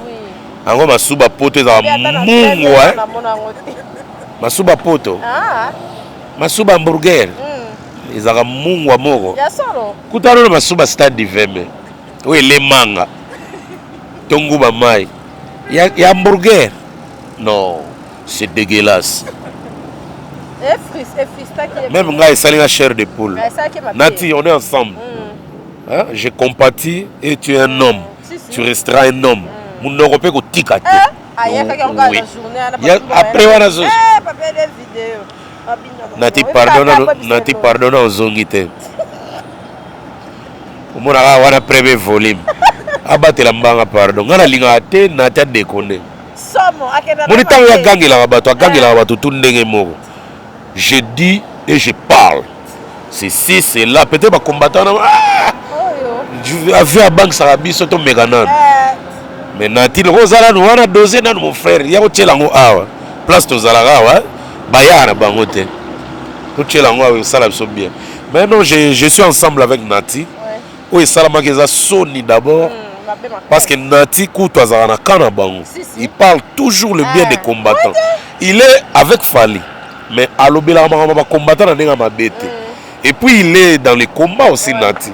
Ango masuba poto ezaka mungu masuba poto masuba hamburger ezaka mungu moko kutana na masuba stade diveme oyo elemanga tonguba mai ya hamburger non c'est dégueulasse même nga esali nga chair de poule nati on est ensemble hein? Je compatis et tu es un homme. Tu resteras un homme. Mon Européen ko tika te. Après wana zo. Nati pardonna ozongi te. Omona ka wana premier volume. Abatela mbanga pardon. Ngana linga te nati adekone. Moni tango ya gangela bato, agangela bato tout ndenge moko. Je dis et je parle. C'est c'est là peut-être ba combattant vu à banque sarabi soto meganan mais nati le rozala no wana doser na mon frère ya ko tchelango awa place to zalaka wa bayana bango te to tchelango awa sala so bien mais non je suis ensemble avec Nati o salama keza soni d'abord parce que Nati kuto azana kana bango il parle toujours le bien des combattants il est avec Fali mais alobela ma combattant na ndenga mabete. Et puis il est dans les combats aussi, Nati.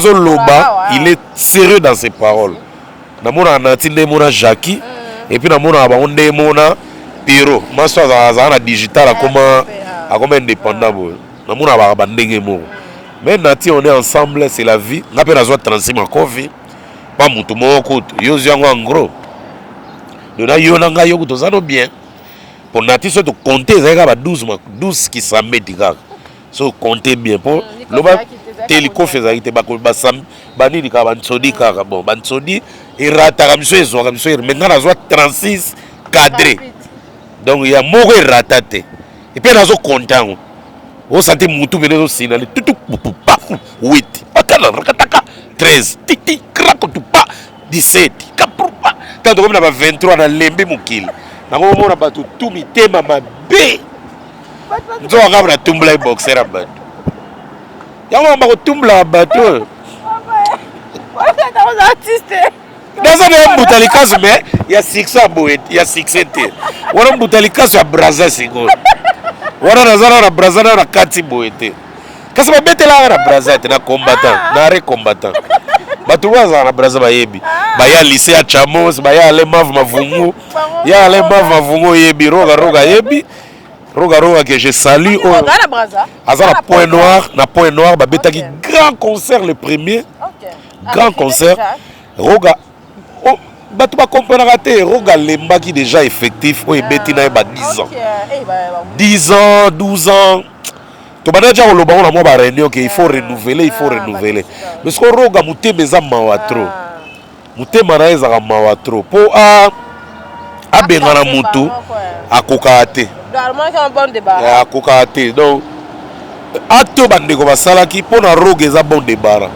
Loba, il est sérieux dans ses paroles. Namona Nati ndemona Jackie et puis namona Abonde mona Piro. Maso azana digital comme indépendant. Namona ba bandenge mo. Mais Nati on est ensemble, c'est la vie. Ngape nazwa 36 makofi. Pas mutu moko yozi yango en gros. Dona yona nga yoko tozano bien. Pour Nati so to compter ça ba 12 qui s'embêtent kaka. So comptez bien pour loba teliko fezaki te bako basam banini ka bansodi kaka bon bansodi irata kamso ezo kamso mais ngana zo 36 cadré donc il y a moko irata te et puis nazo content o santé mutu bene sina le tutu pa 8 akala rakataka 13 titi krako tu pa 17 kaprupa tanto comme na ba 23 na lembe mukili na ko mona batu tu mitema mabe nzo ngabra tumbla boxer abatu yango mba ko tumbla abatu daza ne mbutalikazo me ya 6 aboet ya 6 te wala mbutalikazo ya braza singo wana nazala na brazana na kati boete kasi babetela na brazate na combattant na re combattant bato bazala na braza bayebi baya lycée ya Chamos baya ale mav mavungu ya ale mav mavungu yebi roga yebi roga que je salue azala point noir babetaki grand concert le premier grand concert roga bato bakomprenaka te roga lembaki déjà effectif oyo ebeti na ye ba 10 ans 10 ans 12 ans tobanda déjà koloba ngo na mwa baréunion ke il faut renouveler mais siko roga motema eza mawa tro motema na ye ezaka mawa tro mpo abengana motu akokaka te akokaka te donc acte oyo bandeko basalaki mpo na roga eza bon debara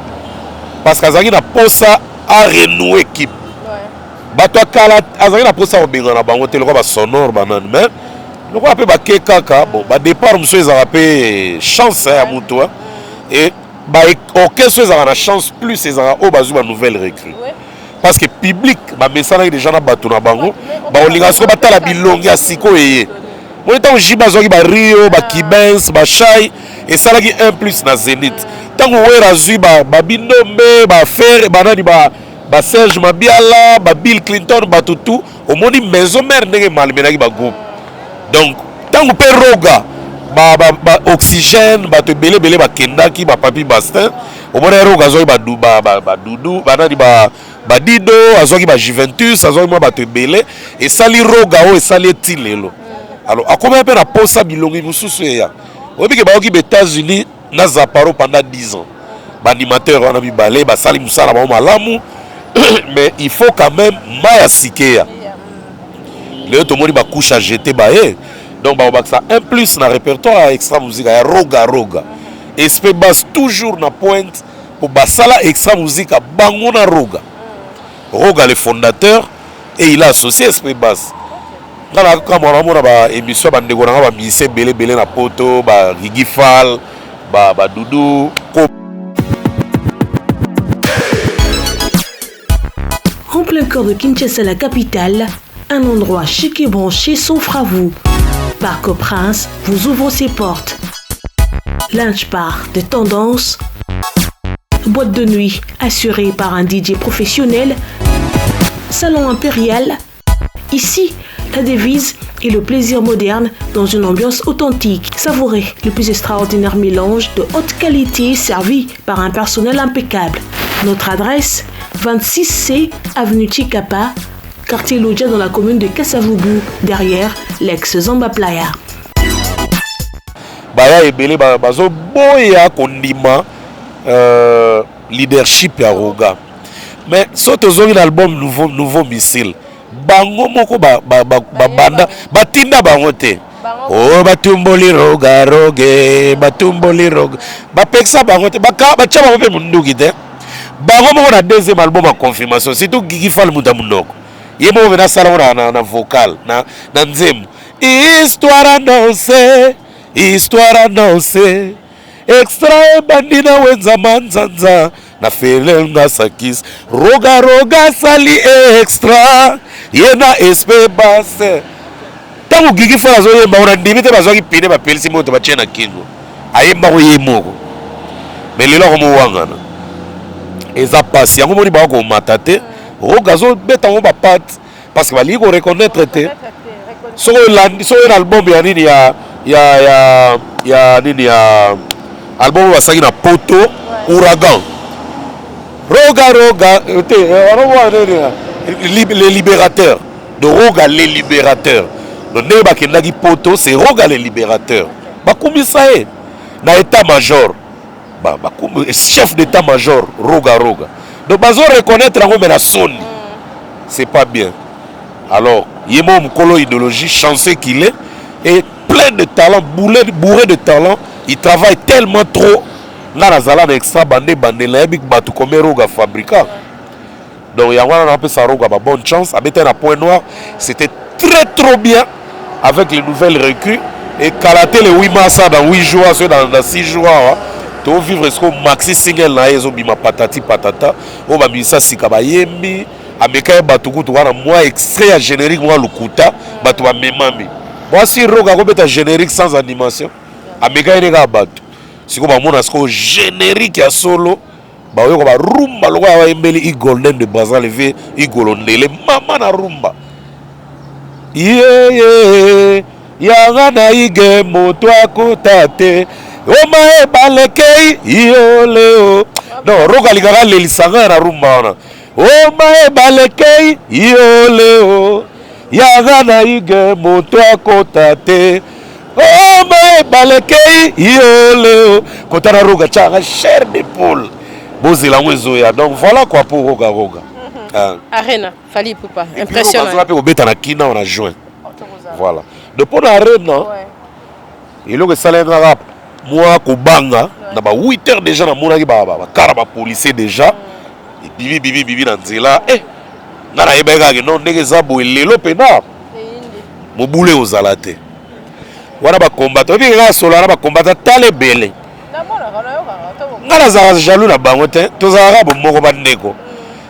parce que azalaki na posa arenoue équipe bato akala azalaki na posa kobengana na bango te lokola basonore banani mais lokola mpe bake kaka bon badépart mosusu ezalaka mpe chance ya motu et baorchestre ezalaka na chance plus ezalaka oyo bazwi banouvelle recrue parce que public bamesanaki déjà na bato na bango baolinga siko batala bilongi ya sikoyo eye moni ntango jiba azwaki bario bakibens bashai esalaki 1+ na zénith ntango wera azwi babindombe bafere banani Serge Mabiala, Bill Clinton, Batutu, au moins maison mère n'est malmenaki ba groupe. Donc tant que roga, oxygène, te belé ba kendaki, ba papi bastin, au moins roga zoi ba doudou, banani ba dido, azoki ba Juventus, azoki moi ba te belé et sali roga o et sali tilelo. Alors à combien peu na posa bilongi mususu ya. Obi ke ba oki États-Unis na zaparo pendant 10 ans. Ba animateur on a mis balé, ba sali musala ba malamu. Mais il faut quand même maya sikeya le tomoni ba couche à jeter ba donc ba ça 1+ na répertoire extra musique ya roga espé basse toujours na pointe pour basala extra musique bango na roga le fondateur et il a associé espé basse kana kama na ba émission ba ndeko na ba musicien belé na poto ba Rigi Fall ba Doudou En plein cœur de Kinshasa, la capitale, un endroit chic et branché s'offre à vous. Parc au Prince vous ouvre ses portes. Lunch bar de tendance, boîte de nuit assurée par un DJ professionnel, salon impérial. Ici, la devise est le plaisir moderne dans une ambiance authentique. Savourez le plus extraordinaire mélange de haute qualité servi par un personnel impeccable. Notre adresse, 26C, avenue Chikapa, quartier Lodja dans la commune de Kasavubu, derrière l'ex-Zamba Playa. Baya ebele bazo boya kondima leadership ya roga. Mais soto zongi l'album nouveau missile. Bango moko banda batinda bango te. Oh batumboli roga batumboli roga. Bapeksa bango te baka bacha bango pe munduki te. Bango moko na deuxième album à confirmation surtout Gigi Fall muta munoko. Yemo vena sala na vocal na nzembo. Histoire annoncée extra bandina wenza manzanza na felenga sakis roga sali extra yena espé basse tango Gigi Fall azoyemba ona ndimite bazwaki pine bapelisi moto bachena kingo ayemba ko yemoko mais lelo ko muwangana eza pasi yango moni ba ko matate roga zo beta ngo ba pat parce que bali ko reconnaître te so l'album ya nini ya nini ya album wasaki na poto ouragan roga les libérateurs de roga les libérateurs donc ne ba kendaki poto c'est roga les libérateurs bakumisa na état major chef d'état major roga donc bazo reconnaître ngo na soni c'est pas bien. Alors yemo mukolo idéologie chanceux qu'il est et plein de talent bourré de talent, il travaille tellement trop là nazala na extra bandé la big batu comme roga fabricant. Donc yangwana na pesa roga ba bonne chance abeta na point noir, c'était très trop bien avec les nouvelles recrues et kalaté le 8 mars dans 8 jours dans 6 jours to vivre ce que maxi single na ezo bima patati patata o ba misa sikaba yembi ameka batu kutu wana moi extrait ya générique moi lukuta batu ba memami Voici Roga Robeta générique sans animation. Amega Enega Bato. Si vous avez un générique à solo, bah oui, on va rumba, le roi Embeli, i golden de Brazza levé, i golondele, maman na rumba. Yeah, yagana ige moto akotate, oma e balekei, ioleo. Non, Roga Ligara lelisanga na rumba wana. Oma e balekei, ioleo. Yagana ige moto akotate. Oh mais balekei ioleo kotana Roga tchara chair de poule bozela mwezoya. Donc voilà quoi pour Roga Arena Fally Ipupa impressionnant. On va peut beta na kina on a joint. Voilà depuis na Arena il que ça lenga rap moi ko banga na ba 8h déjà na monaki ba karaba policier déjà et bibi na nzela na na yebeka ke non ndenge zabo lelo pena mo boule ozalate. Wana ba combattre bi nga solo na ba combattre tale belé ngala za jaloux na bango te to za rabo moko ba ndeko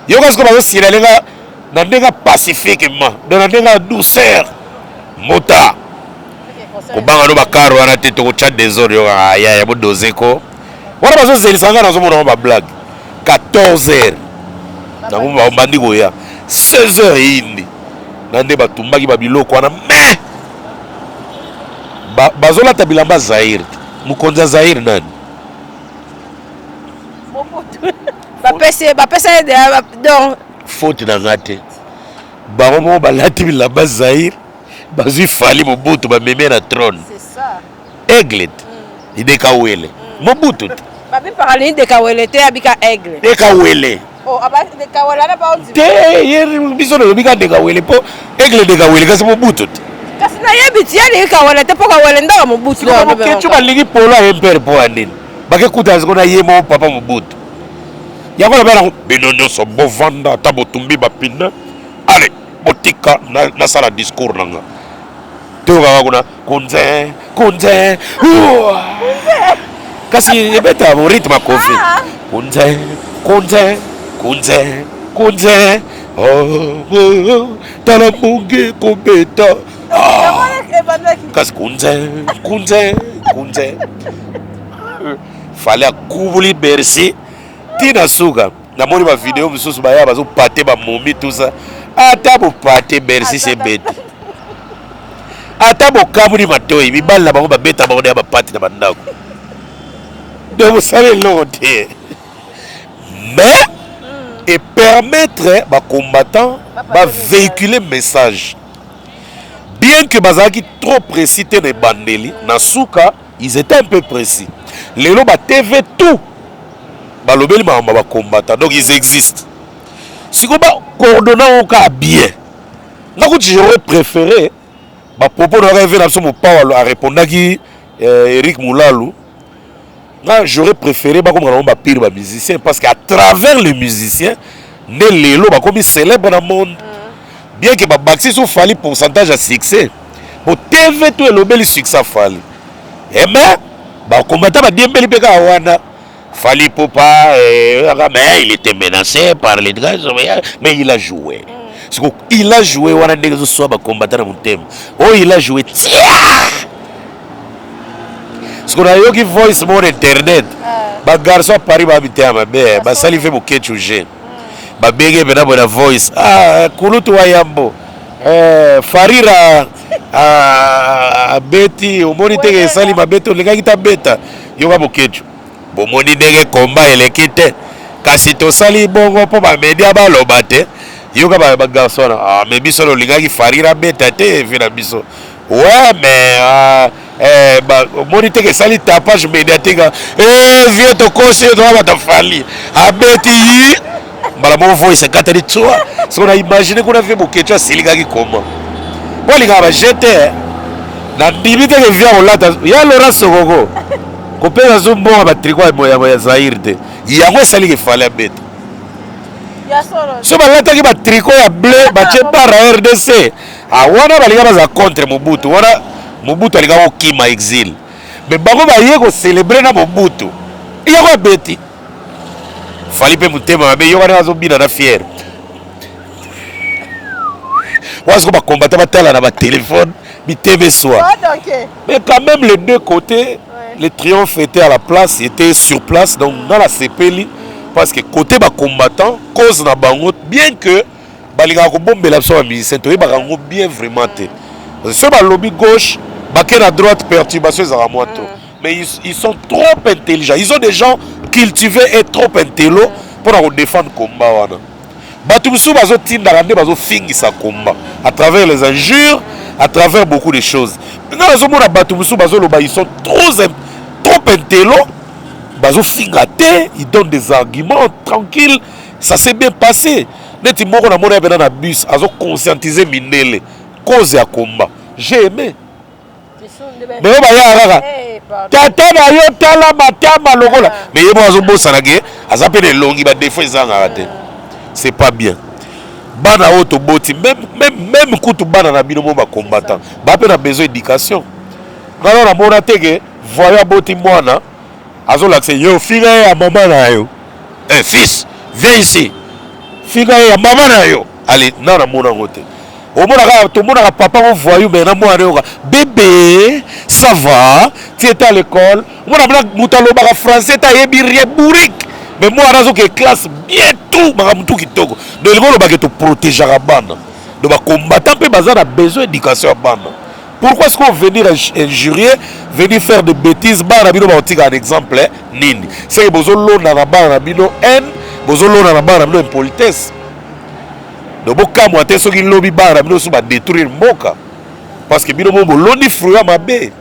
yo ka sko ba sira lenga na ndenga pacifiquement na ndenga douceur mota ko banga no ba karo wana te to chat des autres yo ya bo dozeko wana ba zo zelisa nga na zo mona ba blague 14h na mo ba mbandi ko ya 16h indi na nde ba tumbaki ba biloko wana mais bazolata bilamba Zaire mukonza Zaire nani bapesa donc faute na ngate bango balati bilamba Zaire bazui Fally Mobutu bameme na trône. C'est ça. Aigle ideka wele Mobutu babi parali de kawele te abika aigle deka wele oh aba de kawela na ba onzi te yeri biso no bika deka wele po aigle deka wele kasi Mobutu kasi na yebiti yali kawele te poka wele ndaka Mobutu no no ke chuma ligi polo a impere po andini bake kuta zikona yemo papa Mobutu yango na bana binono so bovanda tabo tumbi bapina allez botika na sala discours nanga toka kuna kunze kasi yebeta mo ritme kofi kunze oh tala mungi kobeta kasi kunze fallait akubuli Bercy tina suka na moni ba vidéo misusu ba ya bazo pate ba momi tout ça ata bo pate Bercy c'est bête ata bo kabuli matoi bibala bango ba beta bango ya ba pate na bandako de vous savez l'autre mais et permettre ba combattants ba véhiculer message bien que bazaki trop précis te ne bandeli na suka ils étaient un peu précis lelo ba TV tout balobeli ba combattants donc ils existent si ko ba coordonner ka bien nako j'aurais préféré ba propos de rêver na so mo Paulo a répondaki Eric Moulalu là j'aurais préféré ba comme ba pire ba musicien parce qu'à travers les musiciens ne lelo ba comme célèbre dans le monde bien que ba baxi so Fally pourcentage à succès pour TV tout elobeli succès Fally et mais ba combattant ba diembeli peka wana Fally Ipupa mais il était menacé par les gars mais il a joué il a joué wana ndenge zo so ba combattant na mutem oh il a joué ce qu'on a eu qui voice mon internet ba garçon Paris ba bitama be ba salife mo kechu jeune ba bege bena bona voice kulutu wa yambo farira beti omoni teke sali mabeto lenga kita beta yoga mo kechu bomoni ndenge komba elekite kasi to sali bongo po ba media ba lobate yoga ba garçon mais biso lo lenga ki farira beta te vina biso ouais mais moni teke sali tapage médiatique vieux to conseiller to ba ta Fally abeti mbala mo voice kata di tsoa so na imaginer kuna vie bokecho silika ki comment bon les gars j'étais na dibite ke via olata ya Laurent Sokoko ko pesa zumbo ba tricot ya Zaire te yango sali ke Fally abeti ya solo so ba lata ki ba tricot ya bleu ba che par RDC wana ba linga ba za contre Mobutu wana Mobutu alika ko kima exil mais bango ba yeko célébrer na Mobutu yako abeti Fally pe mutema mais yo wana azobina na fier wazo ba combattre ba tala na ba téléphone biteme soir. Mais quand même les deux côtés, le triomphe était à la place, était sur place, donc dans la CPLI, parce que côté bas combattant, cause na bango, bien que balinga ko bombe la so musicien, to barango bien vraiment té. Parce que le lobby gauche, baké à droite perturbation za moto. Mais ils sont trop intelligents. Ils ont des gens cultivés et trop intello pour défendre le combat. Batumsu bazo tinda rande bazo fingi sa combat à travers les injures, à travers beaucoup de choses. Maintenant les hommes Batumsu bazo loba ils sont trop intello, bazo fingate, ils donnent des arguments tranquilles, ça s'est bien passé. Neti moko na mona bena na bus, azo conscientiser minele cause ya combat. J'ai aimé. Mais on va y aller. Tata na yo tala matama lokola. Mais yebo azo bossa na ge, azape de longi ba défaut ezanga raté. C'est pas bien. Bana auto boti même kutu bana na bino mo ba combattant. Ba pe na besoin d'éducation. Ngalo na mona tege, voya boti mwana. Azo l'accès yo figa ya maman na yo. Eh fils, viens ici. Figa ya maman na yo. Allez, na mona ngote. Au monde a papa on voyou mais na moi bébé ça va tu étais à l'école moi na mutalo ba français ta yebi bourrique mais moi razo que classe bien tout ba mutu kitoko de l'école ba que te protéger à bande de ba combattant pe bazar a besoin d'éducation à bande. Pourquoi est-ce qu'on venir injurier venir faire de bêtises ba na bino ba tika un exemple nini c'est bozolo na ba na bino haine bozolo na ba na bino impolitesse. De boka moi te soki lobby bara bino so ba détruire mboka parce que bino mo loni fruit ma bé.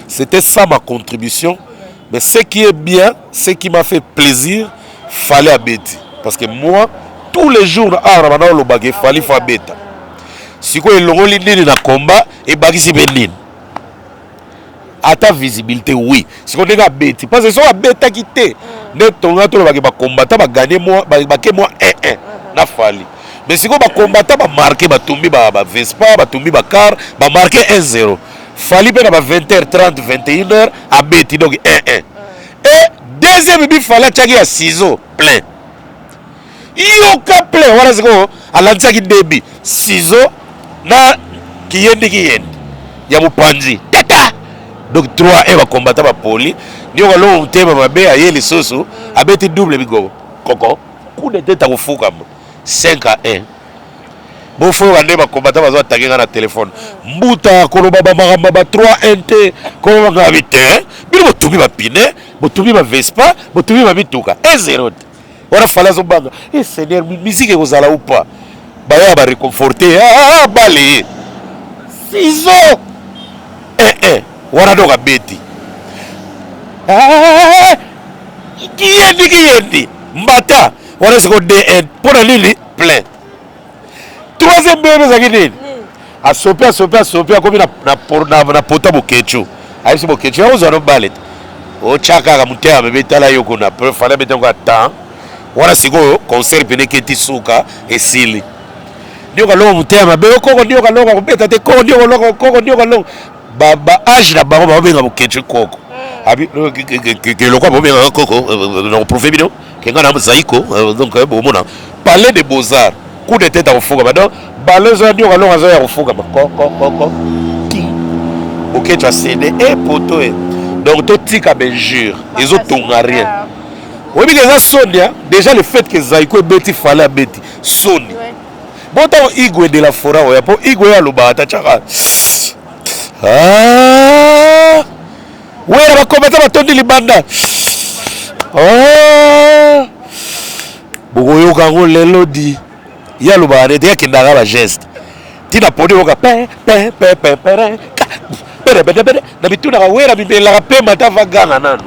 C'était ça ma contribution, mais ce qui est bien, ce qui m'a fait plaisir, fallait abeti parce que moi tous les jours à ramana lo bagé fallait fa beta. Si ko elongoli nini na combat et bagisi benine. À ta visibilité oui. Si on est abeti parce que so abeta quitté. Ne tonga to lo bagé ba combattant ba gagner moi ba ke moi 1-1. Na fali. Mais si on va combattre, on va marquer, on va tomber, on va Vespa, on va tomber, on va marquer 1-0. Fali ben à 20h30, 21h, à Betty, donc 1-1. Et deuxième but, il fallait tchagi à ciseaux, plein. Il y a plein, voilà ce qu'on a lancé début. Ciseaux, na kiyendi. Il y a mon panzi. Tata! Donc 3-1 va combattre ma poli. Nous allons thème ma bé à yé les sosos, à Betty double bigo. Coco, coup de tête à vous fou comme 5-1. Bon faut rendre ma combattant va attaquer dans le téléphone. Mbuta koloba ba 3-1 te koloba nga vite. Bino botubi ba pine, botubi ba Vespa, botubi ba bituka. 1-0. Ora fala zo banga. Eh Seigneur, musique kozala ou pas. Ba ya ba réconforter. Ah balé. Ciseaux. 1-1. Ora doka beti. Ah! Qui Mbata. Ora se ko DN pour la ligne plein. Troisième bébé zakini. A sopia comme na pota bokecho. Ayi si bokecho o zoro ballet. O chaka ka mutea bébé tala yoko na pe fala mettre ko temps. Wana siko concert pene keti suka esili. Ndio ka longo mutea mabe ko ndio ka longo ko beta te ko ndio ka longo. Ba age na bango ba benga bokecho koko. Abi que le quoi bon bien koko no profet bino que ngana mzaiko donc bon mona parler de beaux-arts coup de tête à fuga donc balezo ndio ka longa zo ya fuga koko ki OK tu as cédé et poto donc to tika benjure ils ont ton rien. Oui mais les Sonia déjà le fait que Zaiko beti fallait beti Sony bon tant Igwe de la Fora ya po Igwe ya lobata chaka ah ouais on va combattre ma tondi libanda oh boyo kango lelo di ya lobare de kindaga ba geste tina podi oka pe na bituna ka wera bibela ka pe mata vagana nanu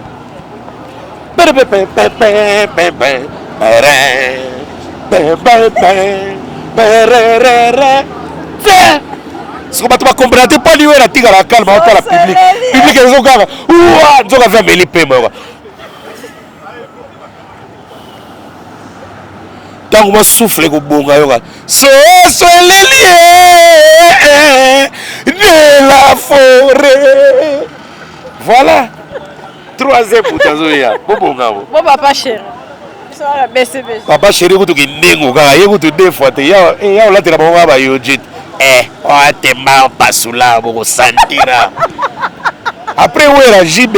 si on va te comprendre pas lui la tigre la calme à la public ils ont gagné ouah ils ont fait les paiements tant que souffle ko bonga yoka so les de la forêt voilà troisième boutazoya bonga bon papa chéri papa chéri ko to ki nengo ka ye ko to deux fois te ya la tela bonga ba yo jet Oh, t'es mal passoula, vous sentira. Après, où est la JB?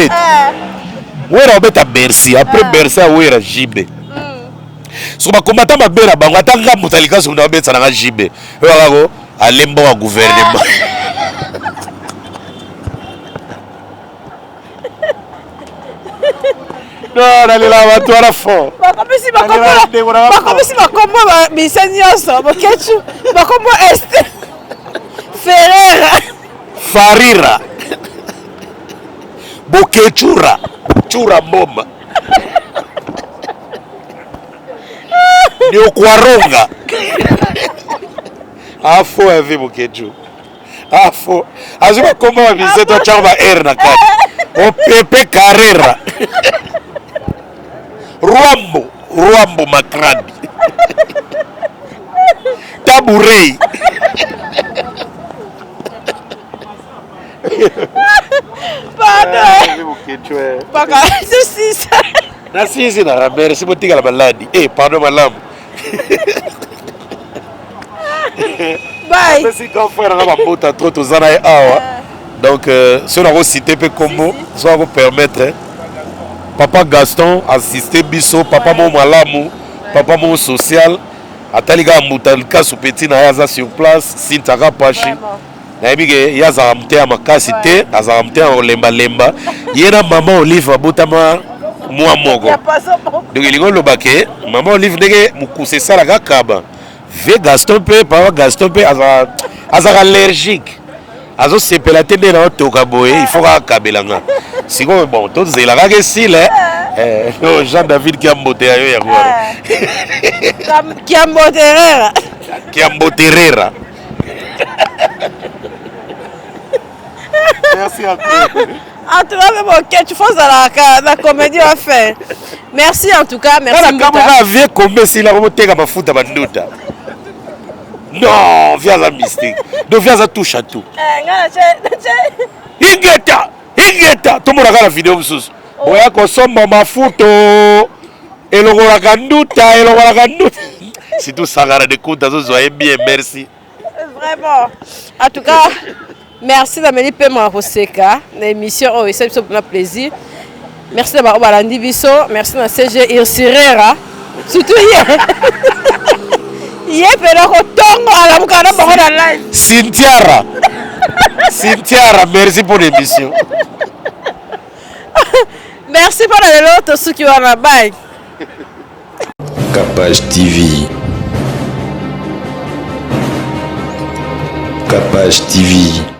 Où est la Bercy? Après Bercy, où est la JB? So ba komata mabera bango atanga mutalika so na betsa na JB. Yo alembo wa gouvernement. Non, allez là, va toi la fond. Bakomisi bakombo bisenyoso bokechu bakombo este Ferreira Farira Bokechura Chura mboma Ndio kwaronga Afo ave Bokechu Afo Azuma kombo wa biseto chamba erna kati O Pepe Carrera Ruambo Macrabi Tabourei Pardon. Paka sisi. Na sisi na merci botika la maladi. Pardon malam. Bye. Merci quand frère na bota trop tozana awa. Donc si on a cité pe combo, ça va vous permettre Papa Gaston assister biso, papa mon malamu, papa mon social. Ataliga mutalika su petit na yaza sur place, sintaka pashi. Na ebige yaza amte makasi te, aza amte olemba lemba. Yena maman Olive abotama mwa moko. Donc ilingo lobake, maman Olive ndenge mukuse sala kakaba. Ve Gaston pe, papa Gaston pe aza allergique. Azo sepela tende na toka boye, il faut akabelanga. Siko bon, to zela ka kesile. Jean-David Kiamboterera yo ya Kiamboterera. Kiamboterera. Merci à toi. En tout cas, bon, tu fais la comédie à faire. Merci en tout cas, merci beaucoup. Quand on a combien si la remontée à foutre à Banduta. Non, viens la mystique. Donc viens à touche à tout. Ingeta, tout le monde regarde la vidéo sous. Oya kosomba mafuto. Elongora kanduta. C'est tout ça de compte, ça soit bien, merci. Vraiment. En tout cas, merci d'amener paiement à Seka, l'émission oh, c'est un plaisir. Merci d'avoir balandi biso, merci na CG Irsurera. Surtout hier. Hier pela ko tongo ala mukana bango na live. Cynthia, merci pour l'émission. Merci pour l'autre ceux qui vont la baille. Capage TV. Capage TV.